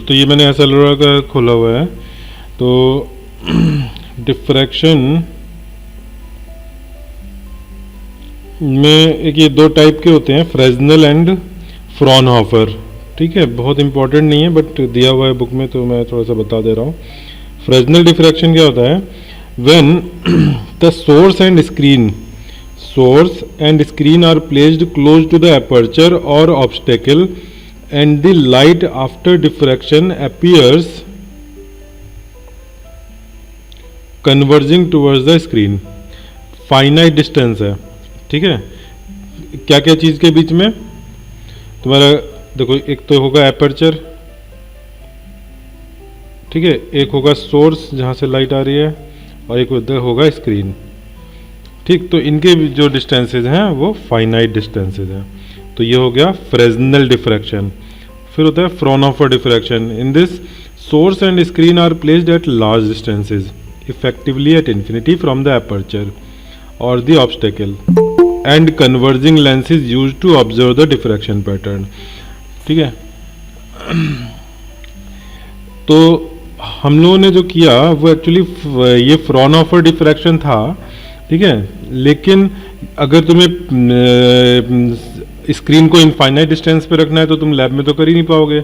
तो ये मैंने एसएलआर का खोला हुआ है। तो डिफ्रैक्शन में एक ये दो टाइप के होते हैं, फ्रेस्नेल एंड फ्रॉनहोफर। ठीक है, बहुत इंपॉर्टेंट नहीं है बट दिया हुआ है बुक में तो मैं थोड़ा सा बता दे रहा हूँ। फ्रेस्नेल डिफ्रैक्शन क्या होता है? When the source and screen are placed close to the aperture और obstacle and the light after diffraction appears converging towards the screen। Finite distance है, ठीक है। क्या क्या चीज़ के बीच में तुम्हारा देखो, एक तो होगा एपर्चर, ठीक है, एक होगा सोर्स जहाँ से लाइट आ रही है, और एक उधर होगा स्क्रीन। ठीक, तो इनके जो डिस्टेंसेज हैं वो फाइनाइट डिस्टेंसेज हैं। तो ये हो गया फ्रेस्नेल डिफ्रैक्शन। फिर होता है Fraunhofer diffraction. In this source and screen are placed at large distances effectively at infinity from the aperture और the obstacle and converging lens is use to observe the diffraction pattern. ठीक है, तो हम लोगों ने जो किया वो एक्चुअली ये फ्रॉनहोफर डिफ्रैक्शन था, ठीक है। लेकिन अगर तुम्हें स्क्रीन को इनफाइनाइट डिस्टेंस पे रखना है तो तुम लैब में तो कर ही नहीं पाओगे,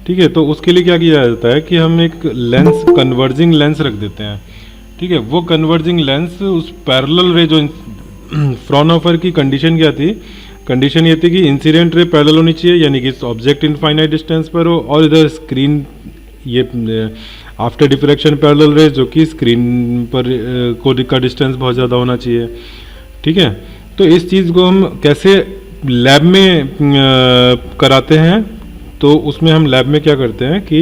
ठीक है। तो उसके लिए क्या किया जाता है कि हम एक लेंस, कन्वर्जिंग लेंस रख देते हैं, ठीक है। वो कन्वर्जिंग लेंस उस पैरेलल रे, जो फ्रॉनहोफर की कंडीशन क्या थी? कंडीशन ये थी कि इंसिडेंट रे पैरेलल होनी चाहिए, यानी कि ऑब्जेक्ट इनफाइनाइट डिस्टेंस पर हो, और इधर स्क्रीन ये आफ्टर डिफ्रैक्शन पैरेलल रे जो कि स्क्रीन पर का डिस्टेंस बहुत ज़्यादा होना चाहिए, ठीक है। तो इस चीज़ को हम कैसे लैब में कराते हैं? तो उसमें हम लैब में क्या करते हैं कि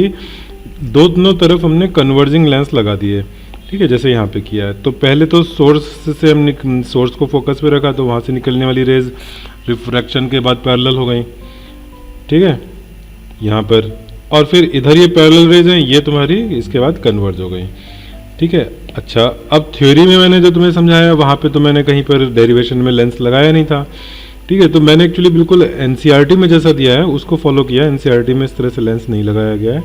दोनों तरफ हमने कन्वर्जिंग लेंस लगा दिए, ठीक है, जैसे यहाँ पे किया है। तो पहले तो सोर्स से हमने सोर्स को फोकस पे रखा, तो वहाँ से निकलने वाली रेज रिफ्रैक्शन के बाद पैरेलल हो गई, ठीक है, यहाँ पर। और फिर इधर ये पैरेलल रेज हैं, ये तुम्हारी इसके बाद कन्वर्ज हो गई, ठीक है। अच्छा, अब थ्योरी में मैंने जो तुम्हें समझाया वहाँ पे तो मैंने कहीं पर डेरिवेशन में लेंस लगाया नहीं था, ठीक है। तो मैंने एक्चुअली बिल्कुल एनसीईआरटी में जैसा दिया है उसको फॉलो किया। एनसीईआरटी में इस तरह से लेंस नहीं लगाया गया है,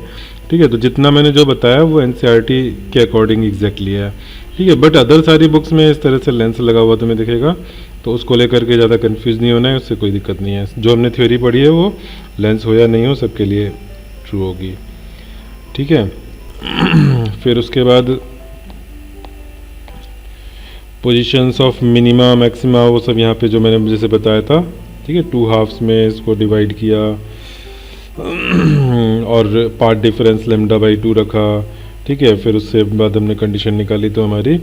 ठीक है। तो जितना मैंने जो बताया वो एनसीईआरटी के अकॉर्डिंग एग्जैक्टली है, ठीक है। बट अदर सारी बुक्स में इस तरह से लेंस लगा हुआ तुम्हें दिखेगा, तो उसको लेकर के ज़्यादा कन्फ्यूज़ नहीं होना है, उससे कोई दिक्कत नहीं है। जो हमने थ्योरी पढ़ी है वो लेंस हो या नहीं हो सबके लिए ट्रू होगी, ठीक है। फिर उसके बाद पोजीशंस ऑफ मिनिमा मैक्सिमा वो सब यहाँ पे जो मैंने जैसे बताया था, ठीक है। 2 हाफ्स में इसको डिवाइड किया और पार्ट डिफरेंस λ/2 रखा, ठीक है। फिर उससे बाद हमने कंडीशन निकाली तो हमारी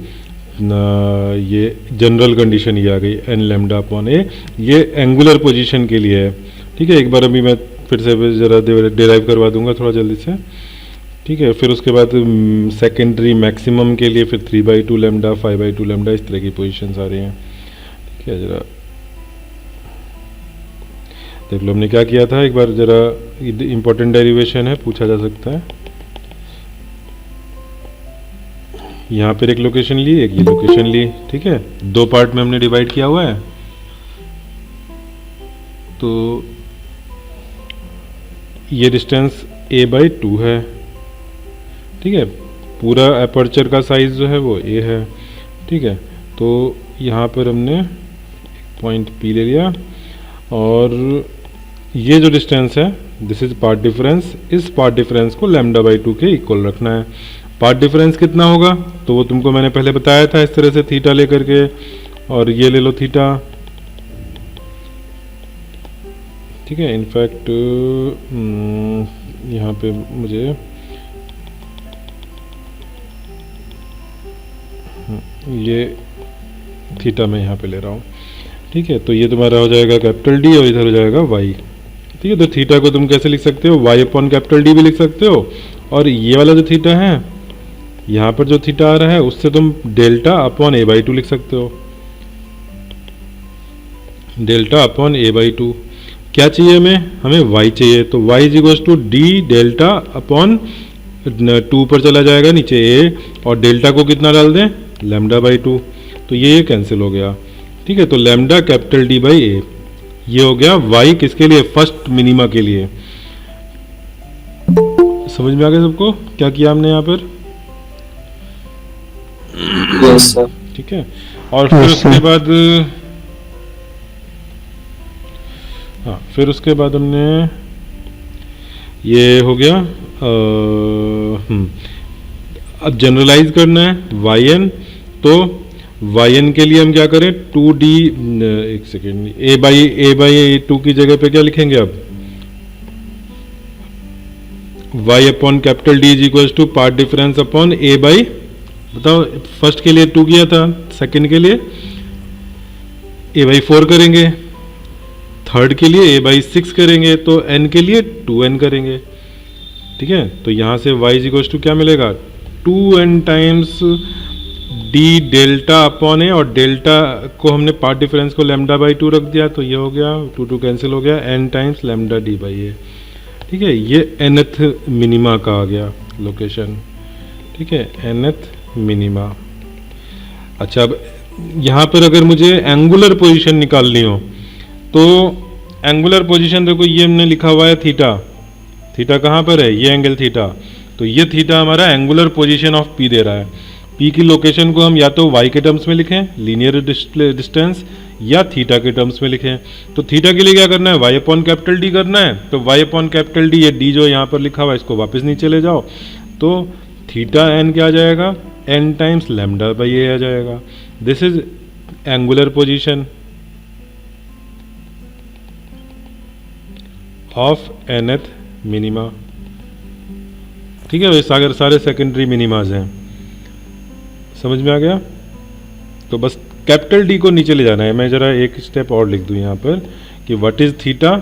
ये जनरल कंडीशन ये आ गई n λ/a। ये एंगुलर पोजीशन के लिए है, ठीक है। एक बार अभी मैं फिर से ज़रा डिराइव करवा दूंगा थोड़ा जल्दी से, ठीक है। फिर उसके बाद सेकेंडरी मैक्सिमम के लिए फिर 3/2 λ, 5/2 λ, इस तरह की पोजीशंस आ रही हैं, ठीक है। ज़रा देख लो हमने क्या किया था, एक बार ज़रा इम्पोर्टेंट डेरिवेशन है, पूछा जा सकता है। यहाँ पर एक लोकेशन ली, एक ये लोकेशन ली, ठीक है। 2 पार्ट में हमने डिवाइड किया हुआ है। तो ये डिस्टेंस a/2 है, ठीक है। पूरा अपर्चर का साइज जो है वो a है, ठीक है। तो यहाँ पर हमने एक पॉइंट P ले लिया, और ये जो डिस्टेंस है दिस इज पार्ट डिफरेंस। इस पार्ट डिफरेंस को λ/2 के इक्वल रखना है। पार्ट डिफरेंस कितना होगा तो वो तुमको मैंने पहले बताया था, इस तरह से थीटा लेकर के, और ये ले लो थीटा, ठीक है। इनफैक्ट यहाँ पे मुझे ये थीटा मैं यहाँ पे ले रहा हूँ, ठीक है। तो ये तुम्हारा हो जाएगा D और इधर हो जाएगा y, ठीक है। तो थीटा को तुम कैसे लिख सकते हो? y/D भी लिख सकते हो, और ये वाला जो थीटा है यहाँ पर जो थीटा आ रहा है उससे तुम (a/2 लिख सकते हो। (a/2) क्या चाहिए हमें y चाहिए, तो y = d (2) पर चला जाएगा नीचे a, और डेल्टा को कितना डाल दें λ/2, तो ये कैंसिल हो गया, ठीक है। तो λD/a ये हो गया y किसके लिए? फर्स्ट मिनिमा के लिए। समझ में आ गया सबको क्या किया हमने यहाँ पर? Yes sir. ठीक है, और फिर उसके बाद हाँ, फिर उसके बाद हमने ये हो गया। अब जनरलाइज करना है वाई एन, तो वाई एन के लिए हम क्या करें, 2D, एक सेकेंड, ए बाई 2 की जगह पे क्या लिखेंगे अब, y upon capital D is equal to path difference upon a by, बताओ फर्स्ट के लिए 2 किया था, सेकंड के लिए a बाई 4 करेंगे, थर्ड के लिए a बाई 6 करेंगे, तो n के लिए 2n करेंगे। ठीक है, तो यहाँ से y इज इक्वल टू क्या मिलेगा, 2n times d delta upon a, और डेल्टा को हमने पार्ट डिफरेंस को लैम्डा बाई 2 रख दिया, तो ये हो गया 2 कैंसिल हो गया, n times lambda d by a। ठीक है, ये nth मिनिमा का आ गया लोकेशन। ठीक है, nth मिनिमा। अच्छा, अब यहाँ पर अगर मुझे एंगुलर पोजीशन निकालनी हो, तो एंगुलर पोजीशन देखो, ये हमने लिखा हुआ है थीटा, थीटा कहाँ पर है, ये एंगल थीटा, तो ये थीटा हमारा एंगुलर पोजीशन ऑफ पी दे रहा है। पी की लोकेशन को हम या तो वाई के टर्म्स में लिखें, लीनियर डिस्टेंस, या थीटा के टर्म्स में लिखें। तो थीटा के लिए क्या करना है, वाई अपॉन कैपिटल डी करना है, तो वाई अपॉन कैपिटल डी, ये डी जो यहाँ पर लिखा हुआ है इसको वापस नीचे ले जाओ, तो थीटा एन क्या आ जाएगा, एन टाइम्स लैम्डा बाई ए आ जाएगा। This is angular position of nth minima. ठीक है, वैसे सारे सेकेंडरी मिनिमाज हैं, समझ में आ गया। तो बस कैपिटल डी को नीचे ले जाना है। मैं जरा एक स्टेप और लिख दूं यहाँ पर कि what is theta,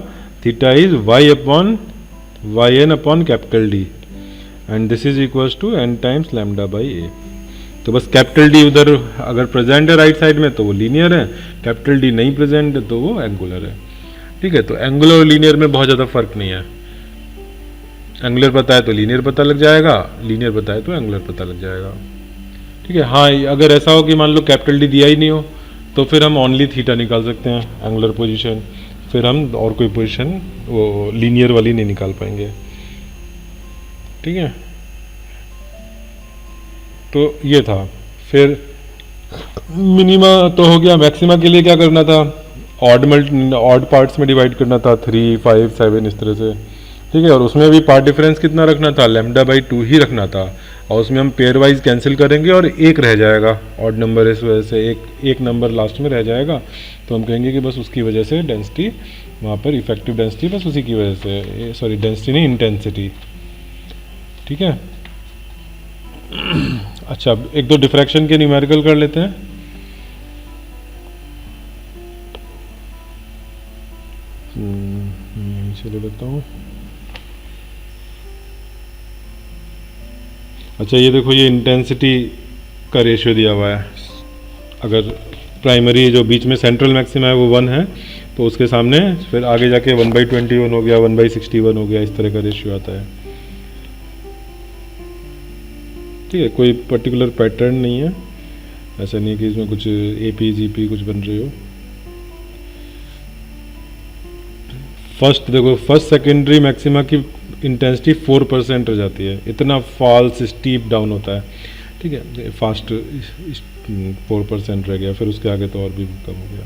theta is y upon y n upon capital D, and this is equals to n times lambda by a. तो बस कैपिटल डी उधर अगर प्रेजेंट है राइट साइड में तो वो लीनियर है, कैपिटल डी नहीं प्रेजेंट है तो वो एंगुलर है। ठीक है, तो एंगुलर और लीनियर में बहुत ज़्यादा फर्क नहीं है। एंगुलर पता है तो लीनियर पता लग जाएगा, लीनियर पता है तो एंगुलर पता लग जाएगा। ठीक है, हाँ, अगर ऐसा हो कि मान लो कैपिटल डी दिया ही नहीं हो, तो फिर हम ओनली थीटा निकाल सकते हैं एंगुलर पोजीशन, फिर हम और कोई पोजीशन वो लीनियर वाली नहीं निकाल पाएंगे। ठीक है, तो ये था। फिर मिनिमा तो हो गया। मैक्सिमा के लिए क्या करना था, ऑड पार्ट्स में डिवाइड करना था, 3, 5, 7 इस तरह से। ठीक है, और उसमें भी पार्ट डिफरेंस कितना रखना था, लैम्डा बाई 2 ही रखना था, और उसमें हम पेयर वाइज कैंसिल करेंगे और एक रह जाएगा, ऑड नंबर, इस वजह से एक नंबर लास्ट में रह जाएगा, तो हम कहेंगे कि बस उसकी वजह से डेंसिटी वहाँ पर, इफेक्टिव डेंसिटी बस उसी की वजह से, सॉरी डेंसिटी नहीं, इंटेंसिटी। ठीक है, अच्छा, अब एक दो डिफ्रैक्शन के न्यूमेरिकल कर लेते हैं। चलिए बताता हूँ। अच्छा, ये देखो, ये इंटेंसिटी का रेशियो दिया हुआ है। अगर प्राइमरी जो बीच में सेंट्रल मैक्सिमा है वो 1 है, तो उसके सामने फिर आगे जाके 1/21 हो गया, 1/61 हो गया, इस तरह का रेशियो आता है। ठीक है, कोई पर्टिकुलर पैटर्न नहीं है, ऐसा नहीं कि इसमें कुछ AP GP कुछ बन रही हो। फर्स्ट देखो, फर्स्ट सेकेंडरी मैक्सिमा की इंटेंसिटी 4% रह जाती है, इतना फॉल्स स्टीप डाउन होता है। ठीक है, फास्ट 4% रह गया, फिर उसके आगे तो और भी कम हो गया।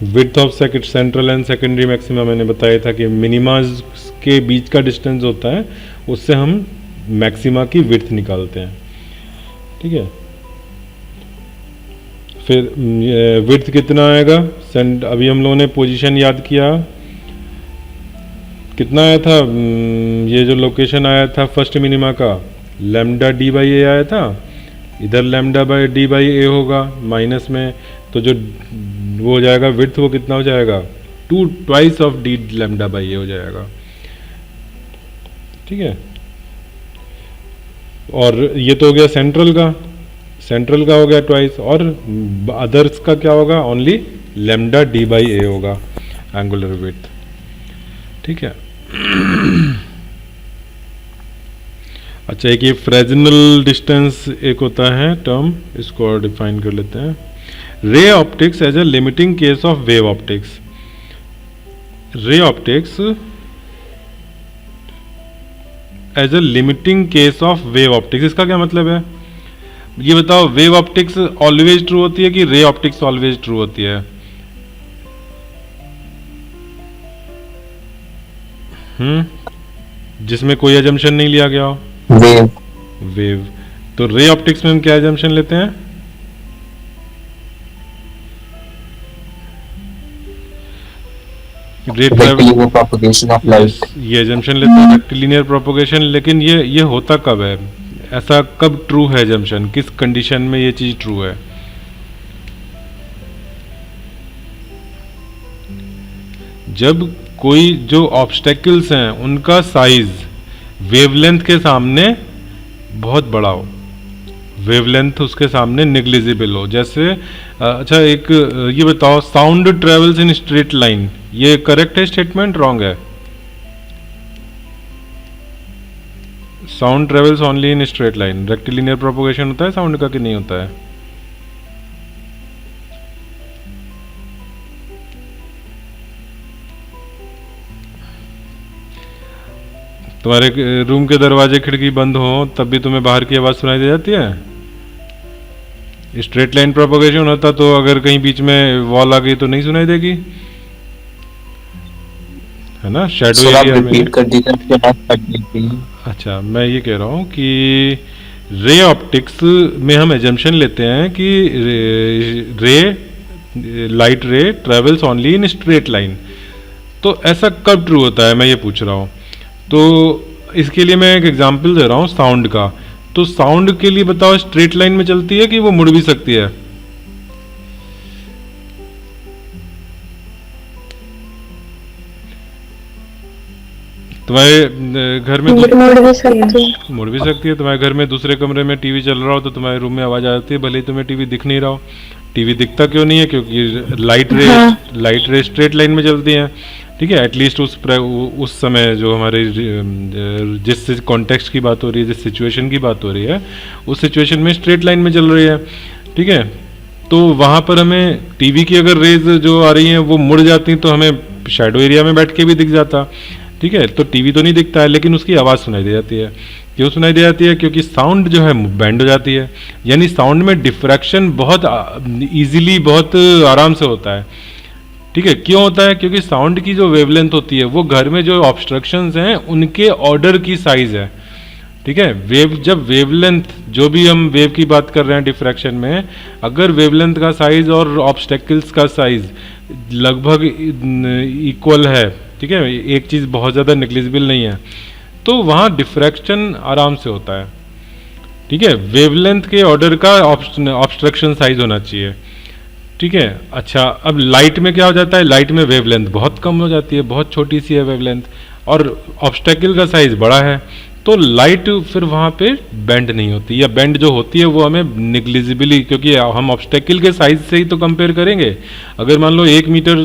Width of central and secondary maxima मैंने बताया था कि मिनिमाज के बीच का डिस्टेंस होता है, उससे हम मैक्सिमा की विड्थ निकालते हैं। ठीक है, फिर विड्थ कितना आएगा, अभी हम लोगों ने पोजीशन याद किया, कितना आया था, ये जो लोकेशन आया था फर्स्ट मिनिमा का, लैम्डा डी बाई ए आया था, इधर लैम्डा बाई डी बाई ए होगा माइनस में, तो जो वो हो जाएगा विड्थ, वो कितना हो जाएगा, 2 twice of D lambda by a हो जाएगा। ठीक है, और ये तो हो गया सेंट्रल का हो गया ट्वाइस, और अदर्स का क्या होगा, ओनली लैम्डा डी बाई ए होगा एंगुलर विड्थ। ठीक है, अच्छा, एक ये फ्रेजनल डिस्टेंस एक होता है टर्म, इसको और डिफाइन कर लेते हैं। Ray optics as a limiting case of wave optics. Ray optics as a limiting case of wave optics, इसका क्या मतलब है? ये बताओ, वेव ऑप्टिक्स ऑलवेज ट्रू होती है कि रे ऑप्टिक्स ऑलवेज ट्रू होती है? जिसमें कोई एजम्पशन नहीं लिया गया हो। वेव। वेव। तो रे ऑप्टिक्स में हम क्या एजम्पशन लेते हैं? रे रेक्टिलिनियर प्रोपगेशन ऑफ लाइट। ये एजम्पशन लेते हैं रेक्टिलिनियर प्रोपगेशन, लेकिन ये होता कब है? ऐसा कब ट्रू है एजम्पशन? किस कंडीशन में ये चीज ट्रू है? जब कोई जो ऑब्स्टेकल्स हैं उनका साइज वेवलेंथ के सामने बहुत बड़ा हो, वेवलेंथ उसके सामने निग्लिजिबल हो। जैसे अच्छा, एक ये बताओ, sound travels in straight line, ये करेक्ट है स्टेटमेंट, रॉन्ग है? Sound travels only in straight line, rectilinear propagation होता है साउंड का कि नहीं होता है? तुम्हारे रूम के दरवाजे खिड़की बंद हो तब भी तुम्हें बाहर की आवाज सुनाई दे जाती है? स्ट्रेट लाइन प्रोपोगेशन होता तो अगर कहीं बीच में वॉल आ गई तो नहीं सुनाई देगी, है ना? शैडो एरिया में। रिपीट कर दीजिए। अच्छा, मैं ये कह रहा हूँ कि रे ऑप्टिक्स में हम एजम्पशन लेते हैं कि light ray travels only in straight line. तो ऐसा कब ट्रू होता है, मैं ये पूछ रहा हूँ। तो इसके लिए मैं एक एग्जांपल दे रहा हूँ साउंड का। तो साउंड के लिए बताओ, स्ट्रेट लाइन में चलती है कि वो मुड़ भी सकती है? तुम्हारे घर में मुड़ भी सकती है। तुम्हारे घर में दूसरे कमरे में टीवी चल रहा हो तो तुम्हारे रूम में आवाज आ जाती है, भले ही तुम्हें टीवी दिख नहीं रहा हो। टीवी दिखता क्यों नहीं है? क्योंकि लाइट रे स्ट्रेट लाइन में चलती है, ठीक है? एटलीस्ट उस समय जो हमारे जिस कॉन्टेक्स्ट की बात हो रही है, जिस सिचुएशन की बात हो रही है, उस सिचुएशन में स्ट्रेट लाइन में चल रही है, ठीक है? तो वहां पर हमें टीवी की अगर रेज जो आ रही हैं वो मुड़ जाती तो हमें शैडो एरिया में बैठ के भी दिख जाता, ठीक है? तो टीवी तो नहीं दिखता है, लेकिन उसकी आवाज़ सुनाई दे जाती है। क्यों सुनाई दे जाती है? क्योंकि साउंड जो है बैंड हो जाती है, यानी साउंड में डिफ्रैक्शन बहुत इजीली, बहुत आराम से होता है, ठीक है? क्यों होता है? क्योंकि साउंड की जो वेवलेंथ होती है वो घर में जो ऑब्स्ट्रक्शंस हैं उनके ऑर्डर की साइज है, ठीक है? जब वेवलेंथ, जो भी हम वेव की बात कर रहे हैं डिफ्रैक्शन में, अगर वेवलेंथ का साइज और ऑब्स्टेकल्स का साइज लगभग इक्वल है, ठीक है, एक चीज़ बहुत ज़्यादा निग्लिजिबल नहीं है, तो वहाँ डिफ्रैक्शन आराम से होता है, ठीक है? वेवलेंथ के ऑर्डर का ऑब्स्ट्रक्शन साइज होना चाहिए, ठीक है? अच्छा, अब लाइट में क्या हो जाता है? लाइट में वेवलेंथ बहुत कम हो जाती है, बहुत छोटी सी है वेवलेंथ, और ऑब्स्टेकल का साइज बड़ा है, तो लाइट फिर वहाँ पे बेंड नहीं होती, या बेंड जो होती है वो हमें निग्लिजिबली, क्योंकि हम ऑब्स्टेकल के साइज से ही तो कंपेयर करेंगे। अगर मान लो 1 मीटर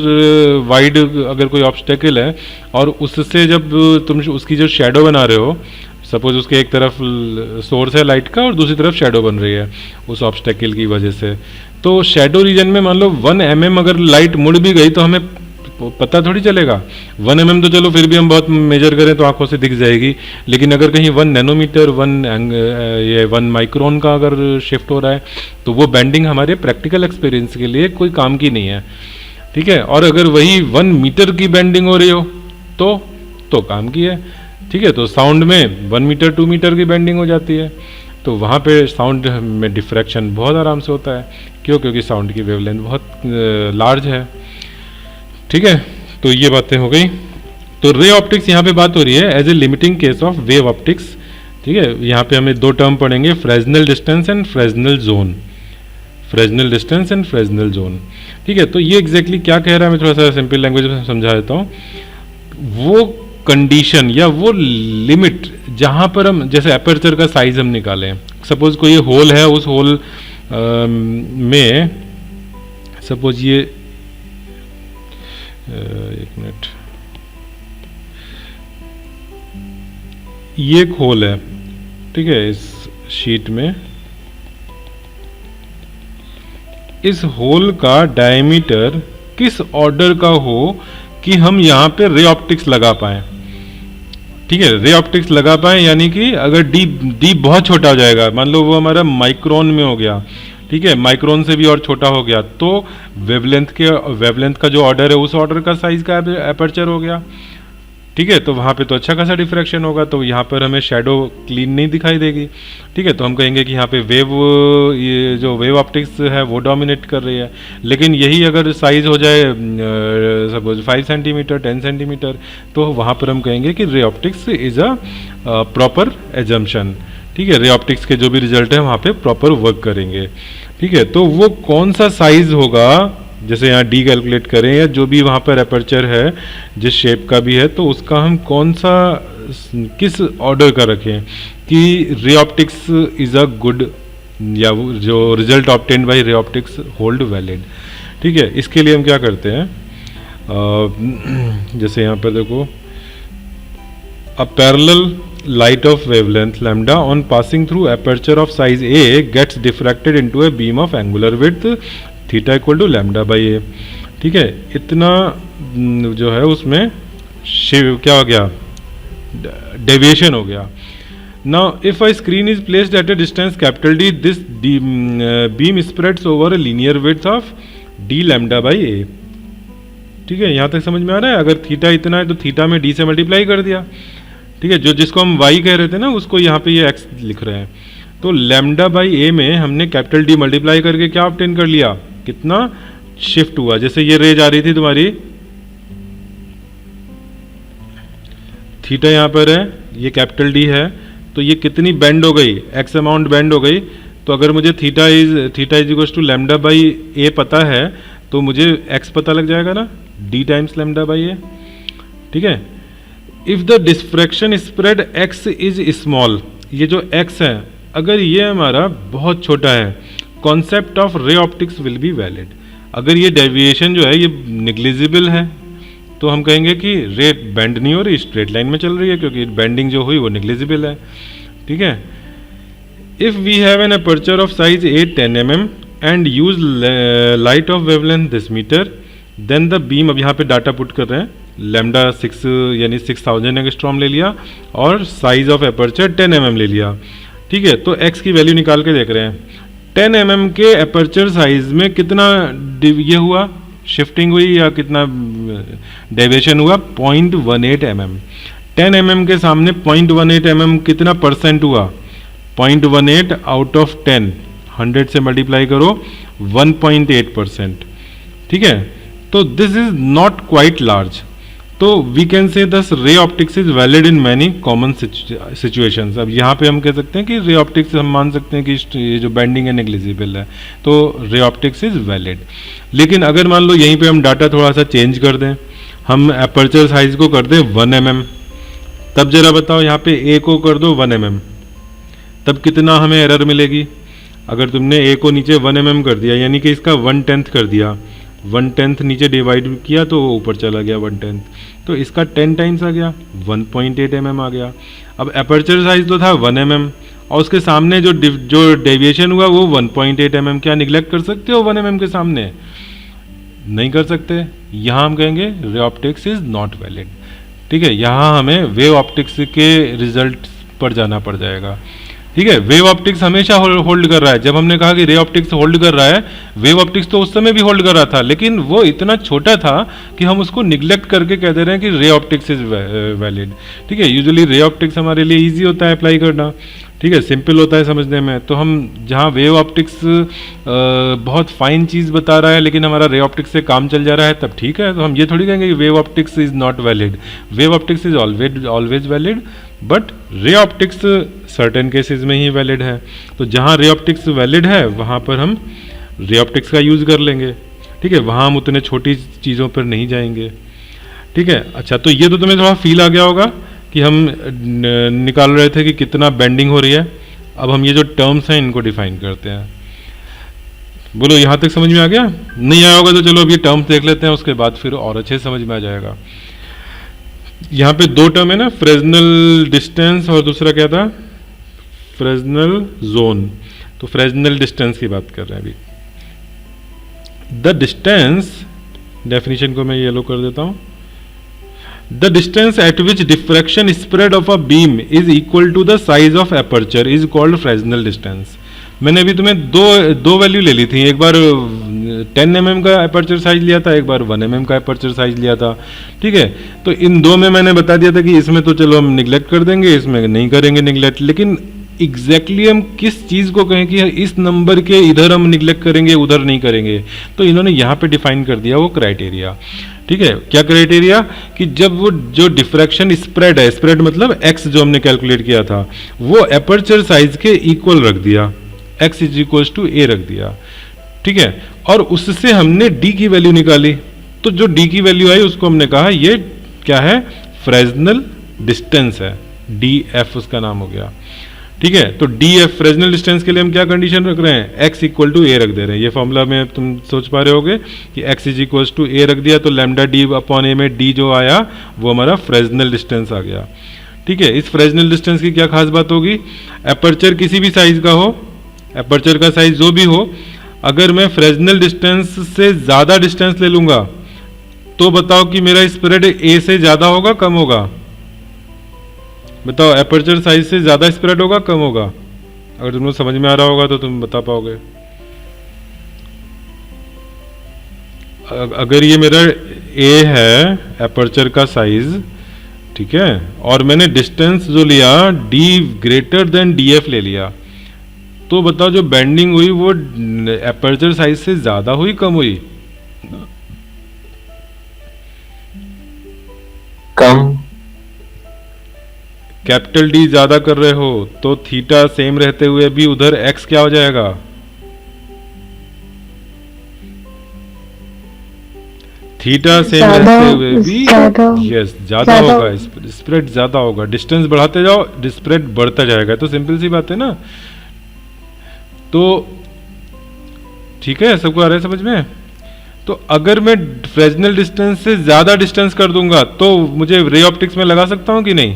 वाइड अगर कोई ऑब्स्टेकल है और उससे जब तुम उसकी जो शेडो बना रहे हो, सपोज उसके एक तरफ सोर्स है लाइट का और दूसरी तरफ शेडो बन रही है उस ऑब्स्टेकल की वजह से, तो शेडो रीजन में मान लो 1 mm अगर लाइट मुड़ भी गई तो हमें पता थोड़ी चलेगा। 1 mm तो चलो फिर भी हम बहुत मेजर करें तो आंखों से दिख जाएगी, लेकिन अगर कहीं 1 नैनोमीटर 1 माइक्रोन का अगर शिफ्ट हो रहा है तो वो बेंडिंग हमारे प्रैक्टिकल एक्सपीरियंस के लिए कोई काम की नहीं है, ठीक है? और अगर वही 1 मीटर की बेंडिंग हो रही हो तो काम की है, ठीक है? तो साउंड में 1 मीटर 2 मीटर की बेंडिंग हो जाती है, तो वहाँ पे साउंड में डिफ्रैक्शन बहुत आराम से होता है। क्यों? क्योंकि साउंड की वेवलेंथ बहुत लार्ज है, ठीक है? तो ये बातें हो गई। तो रे ऑप्टिक्स यहाँ पे बात हो रही है as a limiting case of wave optics, ठीक है? यहाँ पे हमें 2 टर्म पढ़ेंगे, Fresnel distance and Fresnel zone. Fresnel distance and Fresnel zone, ठीक है? तो ये एग्जैक्टली क्या कह रहा है, मैं थोड़ा सा सिंपल लैंग्वेज में समझा देता हूँ। वो कंडीशन या वो लिमिट जहाँ पर हम, जैसे एपर्चर का साइज हम निकालें, सपोज कोई होल है, उस होल में सपोज ये एक मिनट, ये एक होल है, ठीक है, इस शीट में इस होल का डायमीटर किस ऑर्डर का हो कि हम यहाँ पे रे ऑप्टिक्स लगा पाए। ठीक है, रे ऑप्टिक्स लगा पाए यानी कि अगर डी बहुत छोटा हो जाएगा, मान लो वो हमारा माइक्रोन में हो गया, ठीक है, माइक्रोन से भी और छोटा हो गया, तो वेवलेंथ का जो ऑर्डर है उस ऑर्डर का साइज का एपर्चर हो गया। ठीक है, तो वहाँ पे तो अच्छा खासा डिफ्रैक्शन होगा, तो यहाँ पर हमें शैडो क्लीन नहीं दिखाई देगी। ठीक है, तो हम कहेंगे कि यहाँ पे ये जो वेव ऑप्टिक्स है वो डोमिनेट कर रही है। लेकिन यही अगर साइज हो जाए सपोज 5 सेंटीमीटर 10 सेंटीमीटर, तो वहाँ पर हम कहेंगे कि ray optics is a proper assumption. ठीक है, रे ऑप्टिक्स के जो भी रिजल्ट है वहाँ पे प्रॉपर वर्क करेंगे। ठीक है, तो वो कौन सा साइज होगा, जैसे यहाँ डी कैलकुलेट करें या जो भी वहाँ पर एपर्चर है जिस शेप का भी है, तो उसका हम कौन सा किस ऑर्डर का रखें कि ray optics is a good, या जो result obtained by ray optics hold valid. ठीक है, इसके लिए हम क्या करते हैं, जैसे यहाँ पर देखो, a parallel light of wavelength lambda on passing through aperture of size A gets diffracted into a beam of angular width theta equal to lambda by A। ठीक है, इतना जो है उसमें क्या हो गया, डेविएशन हो गया। Now if a screen is placed at a distance capital D, this beam spreads over a linear width of d lambda by A। ठीक है, यहाँ तक समझ में आ रहा है। अगर थीटा इतना है तो थीटा में d से मल्टीप्लाई कर दिया। ठीक है, जो जिसको हम y कह रहे थे ना, उसको यहाँ पे ये x लिख रहे हैं। तो लैम्डा बाई ए में हमने कैपिटल D मल्टीप्लाई करके क्या ऑब्टेन कर लिया, कितना शिफ्ट हुआ। जैसे ये रे जा रही थी तुम्हारी, थीटा यहाँ पर है, ये कैपिटल D है, तो ये कितनी बेंड हो गई, x अमाउंट बेंड हो गई। तो अगर मुझे theta is equal to lambda by a पता है, तो मुझे x पता लग जाएगा ना, d टाइम्स लैम्डा बाई ए। ठीक है, if the diffraction spread x is small, ये जो x है अगर ये हमारा बहुत छोटा है, concept of ray optics will be valid. अगर ये डेविएशन जो है ये निग्लिजिबल है, तो हम कहेंगे कि रे बेंड नहीं हो रही, स्ट्रेट लाइन में चल रही है, क्योंकि बेंडिंग जो हुई वो निग्लिजिबल है। ठीक है, if we have an aperture of size 10 mm and use light of wavelength this metre, then the beam, अब यहाँ पे डाटा पुट कर रहे हैं, लैम्डा 6 यानी 6000 एंगस्ट्रॉम ले लिया और साइज ऑफ एपर्चर 10 mm ले लिया। ठीक है, तो x की वैल्यू निकाल के देख रहे हैं, 10 mm के एपर्चर साइज में कितना ये हुआ, शिफ्टिंग हुई या कितना डेविएशन हुआ, 0.18 mm। 10 mm के सामने 0.18 mm कितना परसेंट हुआ, 0.18 आउट ऑफ 10, 100 से मल्टीप्लाई करो, 1.8%। ठीक है, तो this is not quite large, तो वी कैन से दस ray optics is valid in many common situations. अब यहाँ पे हम कह सकते हैं कि रे ऑप्टिक्स, हम मान सकते हैं कि ये जो बेंडिंग है नेग्लिजिबल है, तो रे ऑप्टिक्स इज वैलिड। लेकिन अगर मान लो यहीं पे हम डाटा थोड़ा सा चेंज कर दें, हम एपर्चर साइज को कर दें 1 mm, तब जरा बताओ यहाँ पे ए को कर दो 1 mm, तब कितना हमें एरर मिलेगी। अगर तुमने ए को नीचे 1 mm कर दिया, यानी कि इसका 1/10 कर दिया, 1/10 नीचे डिवाइड किया तो ऊपर चला गया 1/10, तो इसका 10 टाइम्स आ गया, 1.8 mm आ गया। अब एपर्चर साइज तो था 1 mm और उसके सामने जो डेविएशन हुआ वो 1.8 mm। क्या निगलेक्ट कर सकते हो 1 mm के सामने? नहीं कर सकते। यहाँ हम कहेंगे ray optics is not valid. ठीक है, यहाँ हमें वेव ऑप्टिक्स के रिजल्ट पर जाना पड़ जाएगा। ठीक है, वेव ऑप्टिक्स हमेशा होल्ड कर रहा है। जब हमने कहा कि रे ऑप्टिक्स होल्ड कर रहा है, वेव ऑप्टिक्स तो उस समय भी होल्ड कर रहा था, लेकिन वो इतना छोटा था कि हम उसको निग्लेक्ट करके कह दे रहे हैं कि रे ऑप्टिक्स इज वैलिड। ठीक है, यूजुअली रे ऑप्टिक्स हमारे लिए इजी होता है अप्लाई करना, ठीक है, सिंपल होता है समझने में। तो हम जहाँ वेव ऑप्टिक्स बहुत फाइन चीज़ बता रहा है लेकिन हमारा रे ऑप्टिक्स से काम चल जा रहा है, तब ठीक है। तो हम ये थोड़ी कहेंगे कि wave optics is not valid. Wave optics is always valid, but ray optics certain cases में ही वैलिड है। तो जहाँ रे ऑप्टिक्स वैलिड है वहाँ पर हम रे ऑप्टिक्स का यूज़ कर लेंगे। ठीक है, वहाँ हम उतने छोटी चीज़ों पर नहीं जाएंगे। ठीक है, अच्छा, तो ये तो तुम्हें थोड़ा फील आ गया होगा कि हम निकाल रहे थे कि कितना बेंडिंग हो रही है। अब हम ये जो टर्म्स हैं इनको डिफाइन करते हैं। बोलो, यहाँ तक समझ में आ गया? नहीं आया होगा तो चलो अब ये टर्म्स देख लेते हैं, उसके बाद फिर और अच्छे समझ में आ जाएगा। यहाँ पे दो टर्म है ना, फ्रेजनल डिस्टेंस और दूसरा क्या था, फ्रेजनल जोन, तो फ्रेजनल डिस्टेंस की बात कर रहे हैं अभी। द डिस्टेंस, डेफिनेशन को मैं येलो कर देता हूं। The distance at which diffraction spread of a beam is equal to the size of aperture is called Fresnel distance. मैंने अभी तुम्हें दो वैल्यू ले ली थी, एक बार 10 mm का एपर्चर साइज लिया था, एक बार 1 mm का एपर्चर साइज लिया था, ठीक है। तो इन दो में मैंने बता दिया था कि इसमें तो चलो हम निगलेक्ट कर देंगे, इसमें नहीं करेंगे निगलेक्ट, लेकिन एग्जैक्टली हम किस चीज़ को कहें कि इस नंबर के इधर हम निगलेक्ट करेंगे उधर नहीं करेंगे, तो इन्होंने यहाँ पे डिफाइन कर दिया वो क्राइटेरिया, ठीक है। क्या क्राइटेरिया कि जब वो जो डिफ्रैक्शन स्प्रेड है, स्प्रेड मतलब एक्स जो हमने कैलकुलेट किया था, वो एपर्चर साइज के इक्वल रख दिया, एक्स इज इक्वल टू ए रख दिया, ठीक है। और उससे हमने डी की वैल्यू निकाली, तो जो डी की वैल्यू आई उसको हमने कहा ये क्या है, फ्रेजनल डिस्टेंस है, डी एफ उसका नाम हो गया, ठीक है। तो डी एफ फ्रेजनल डिस्टेंस के लिए हम क्या कंडीशन रख रहे हैं, एक्स इक्वल टू ए रख दे रहे हैं। ये फॉर्मूला में तुम सोच पा रहे होगे कि एक्स इज इक्वल टू ए रख दिया तो लैम्डा डी अपॉन ए में डी जो आया वो हमारा फ्रेजनल डिस्टेंस आ गया, ठीक है। इस फ्रेजनल डिस्टेंस की क्या खास बात होगी, एपर्चर किसी भी साइज का हो, एपर्चर का साइज जो भी हो, अगर मैं फ्रेजनल डिस्टेंस से ज़्यादा डिस्टेंस ले लूँगा तो बताओ कि मेरा स्प्रेड ए से ज़्यादा होगा कम होगा, बताओ एपर्चर साइज से ज़्यादा स्प्रेड होगा कम होगा। अगर तुम लोग समझ में आ रहा होगा तो तुम बता पाओगे। अगर ये मेरा ए है एपर्चर का साइज, ठीक है, और मैंने डिस्टेंस जो लिया D greater than D F ले लिया, तो बताओ जो बेंडिंग हुई वो एपर्चर साइज से ज्यादा हुई कम हुई, कम। कैपिटल डी ज्यादा कर रहे हो तो थीटा सेम रहते हुए भी उधर एक्स क्या हो जाएगा, थीटा सेम रहते हुए भी यस ज्यादा होगा, स्प्रेड ज्यादा होगा, डिस्टेंस बढ़ाते जाओ स्प्रेड बढ़ता जाएगा, तो सिंपल सी बात है ना। तो ठीक है, सबको आ रहा है समझ में। तो अगर मैं फ्रेजनल डिस्टेंस से ज्यादा डिस्टेंस कर दूंगा तो मुझे रे ऑप्टिक्स में लगा सकता हूं कि नहीं,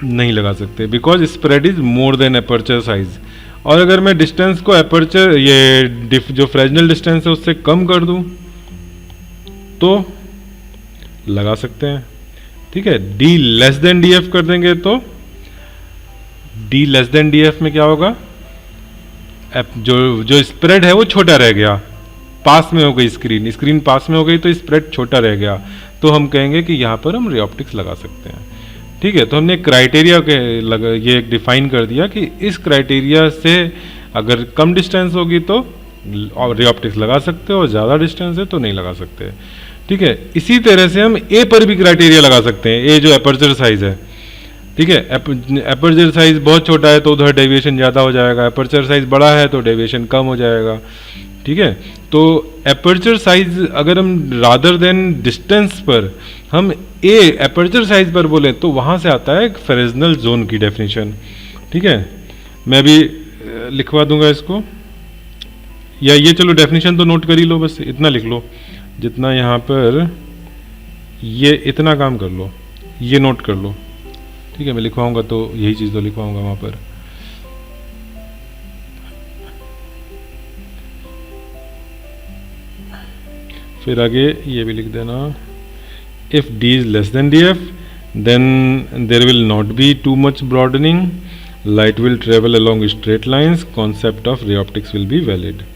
नहीं लगा सकते, because spread is more than aperture size. और अगर मैं डिस्टेंस को एपर्चर ये जो फ्रेजनल डिस्टेंस है उससे कम कर दूं तो लगा सकते हैं, ठीक है। D less than D F कर देंगे तो D less than D F में क्या होगा, जो स्प्रेड है वो छोटा रह गया, पास में हो गई स्क्रीन, स्क्रीन पास में हो गई तो स्प्रेड छोटा रह गया, तो हम कहेंगे कि यहाँ पर हम रे ऑप्टिक्स लगा सकते हैं, ठीक है। तो हमने क्राइटेरिया के ये डिफाइन कर दिया कि इस क्राइटेरिया से अगर कम डिस्टेंस होगी तो रे ऑप्टिक्स लगा सकते हो और ज़्यादा डिस्टेंस है तो नहीं लगा सकते, ठीक है। इसी तरह से हम ए पर भी क्राइटेरिया लगा सकते हैं, ए जो एपर्चर साइज है, ठीक है। एपर्चर साइज बहुत छोटा है तो उधर डेविएशन ज़्यादा हो जाएगा, एपर्चर साइज बड़ा है तो डेविएशन कम हो जाएगा, ठीक है। तो एपर्चर साइज अगर हम रादर देन डिस्टेंस पर हम ए एपर्चर साइज पर बोले तो वहाँ से आता है फ्रेजनल जोन की डेफिनेशन, ठीक है। मैं भी लिखवा दूंगा इसको, या ये चलो डेफिनेशन तो नोट कर ही लो, बस इतना लिख लो जितना यहाँ पर, ये इतना काम कर लो, ये नोट कर लो, ठीक है। मैं लिखवाऊंगा तो यही चीज़ तो लिखवाऊंगा वहाँ पर, फिर आगे ये भी लिख देना, if D is less than D F then there will not be too much broadening, light will travel along straight lines, concept of ray optics will be valid.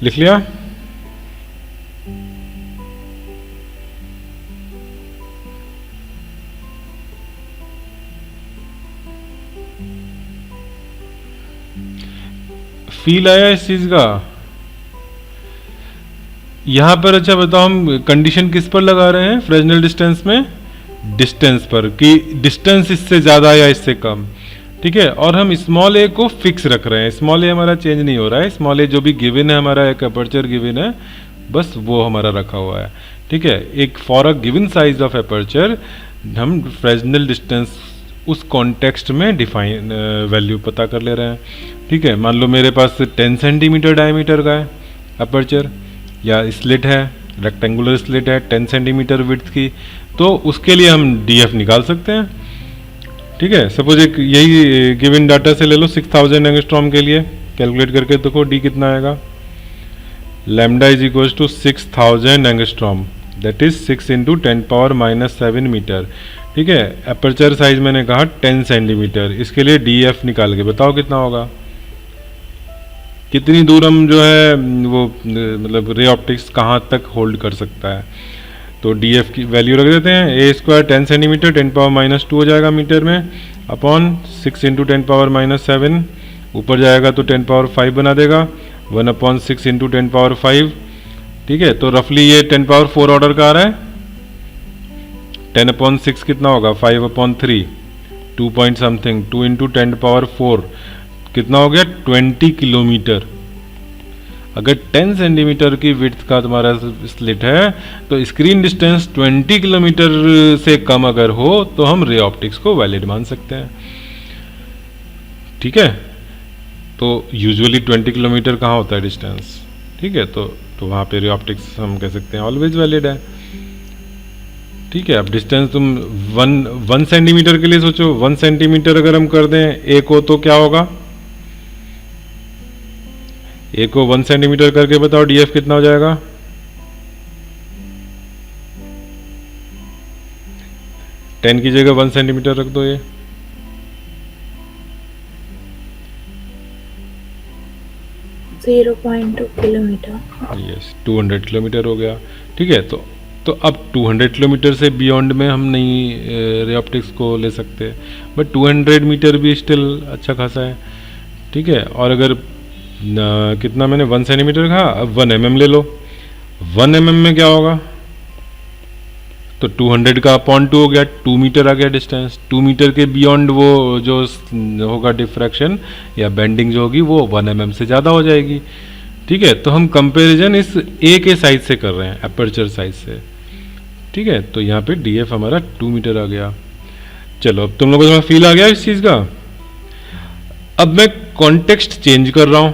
लिख लिया, फील आया इस चीज का? यहां पर अच्छा बताओ, हम कंडीशन किस पर लगा रहे हैं फ्रेजनल डिस्टेंस में? डिस्टेंस पर, कि डिस्टेंस इससे ज्यादा या इससे कम। ठीक है, और हम स्मॉल ए को फिक्स रख रहे हैं, स्मॉल ए हमारा चेंज नहीं हो रहा है, स्मॉल ए जो भी गिवन है हमारा, एक अपर्चर गिवन है, बस वो हमारा रखा हुआ है। ठीक है, एक for a given size of aperture हम फ्रेजनल डिस्टेंस उस कॉन्टेक्स्ट में डिफाइन वैल्यू पता कर ले रहे हैं। ठीक है, मान लो मेरे पास 10 सेंटीमीटर डायमीटर का है अपर्चर, या स्लिट है, रेक्टेंगुलर स्लिट है 10 सेंटीमीटर विड्थ की, तो उसके लिए हम डीएफ निकाल सकते हैं। ठीक है, सपोज एक यही गिवन डाटा से ले लो 6000 एंगस्ट्रॉम के लिए, कैलकुलेट करके देखो डी कितना आएगा। Lambda is equal to 6000 angstrom, that is 6 into 10⁻⁷ metre. ठीक है, अपर्चर साइज मैंने कहा 10 सेंटीमीटर, इसके लिए डीएफ निकाल के बताओ कितना होगा, कितनी दूर हम जो है वो मतलब रे ऑप्टिक्स कहाँ तक होल्ड कर सकता है। तो डीएफ की वैल्यू रख देते हैं, ए स्क्वायर 10 सेंटीमीटर 10⁻⁻2 हो जाएगा मीटर में, अपॉन 6 इंटू 10⁻⁷, ऊपर जाएगा तो 10⁵ बना देगा, 1/6 इंटू 10⁵। ठीक है, तो रफली ये 10⁴ ऑर्डर का आ रहा है। 10/6 कितना होगा, 5/3, 2 पॉइंट समथिंग, 2 इंटू 10⁴ कितना हो गया, 20 किलोमीटर। अगर 10 सेंटीमीटर की विड्थ का तुम्हारा स्लिट है तो स्क्रीन डिस्टेंस 20 किलोमीटर से कम अगर हो तो हम रे ऑप्टिक्स को वैलिड मान सकते हैं। ठीक है, तो यूजुअली 20 किलोमीटर कहाँ होता है डिस्टेंस। ठीक है, तो वहाँ पे रे ऑप्टिक्स हम कह सकते हैं ऑलवेज वैलिड है। ठीक है, अब डिस्टेंस तुम 1 सेंटीमीटर के लिए सोचो, 1 सेंटीमीटर अगर हम कर दें ए को तो क्या होगा, ए को 1 सेंटीमीटर करके बताओ डीएफ कितना हो जाएगा। टेन की जगह 1 सेंटीमीटर रख दो, ये 0.2 किलोमीटर, यस 200 किलोमीटर हो गया। ठीक है, तो अब 200 किलोमीटर से बियॉन्ड में हम नहीं रे ऑप्टिक्स को ले सकते, बट 200 मीटर भी स्टिल अच्छा खासा है। ठीक है, और अगर कितना मैंने 1 सेंटीमीटर कहा, अब 1 mm ले लो, 1 mm में क्या होगा, तो 200 का अपॉन 2 हो गया, 2 मीटर आ गया डिस्टेंस। 2 मीटर के बियॉन्ड वो जो होगा डिफ्रैक्शन या बेंडिंग जो होगी वो 1 mm से ज़्यादा हो जाएगी। ठीक है, तो हम कंपैरिजन इस ए के साइज से कर रहे हैं, अपर्चर साइज से। ठीक है, तो यहाँ पे डीएफ हमारा 2 मीटर आ गया। चलो, अब तुम लोगों को थोड़ा फील आ गया इस चीज़ का। अब मैं कॉन्टेक्स्ट चेंज कर रहा हूँ।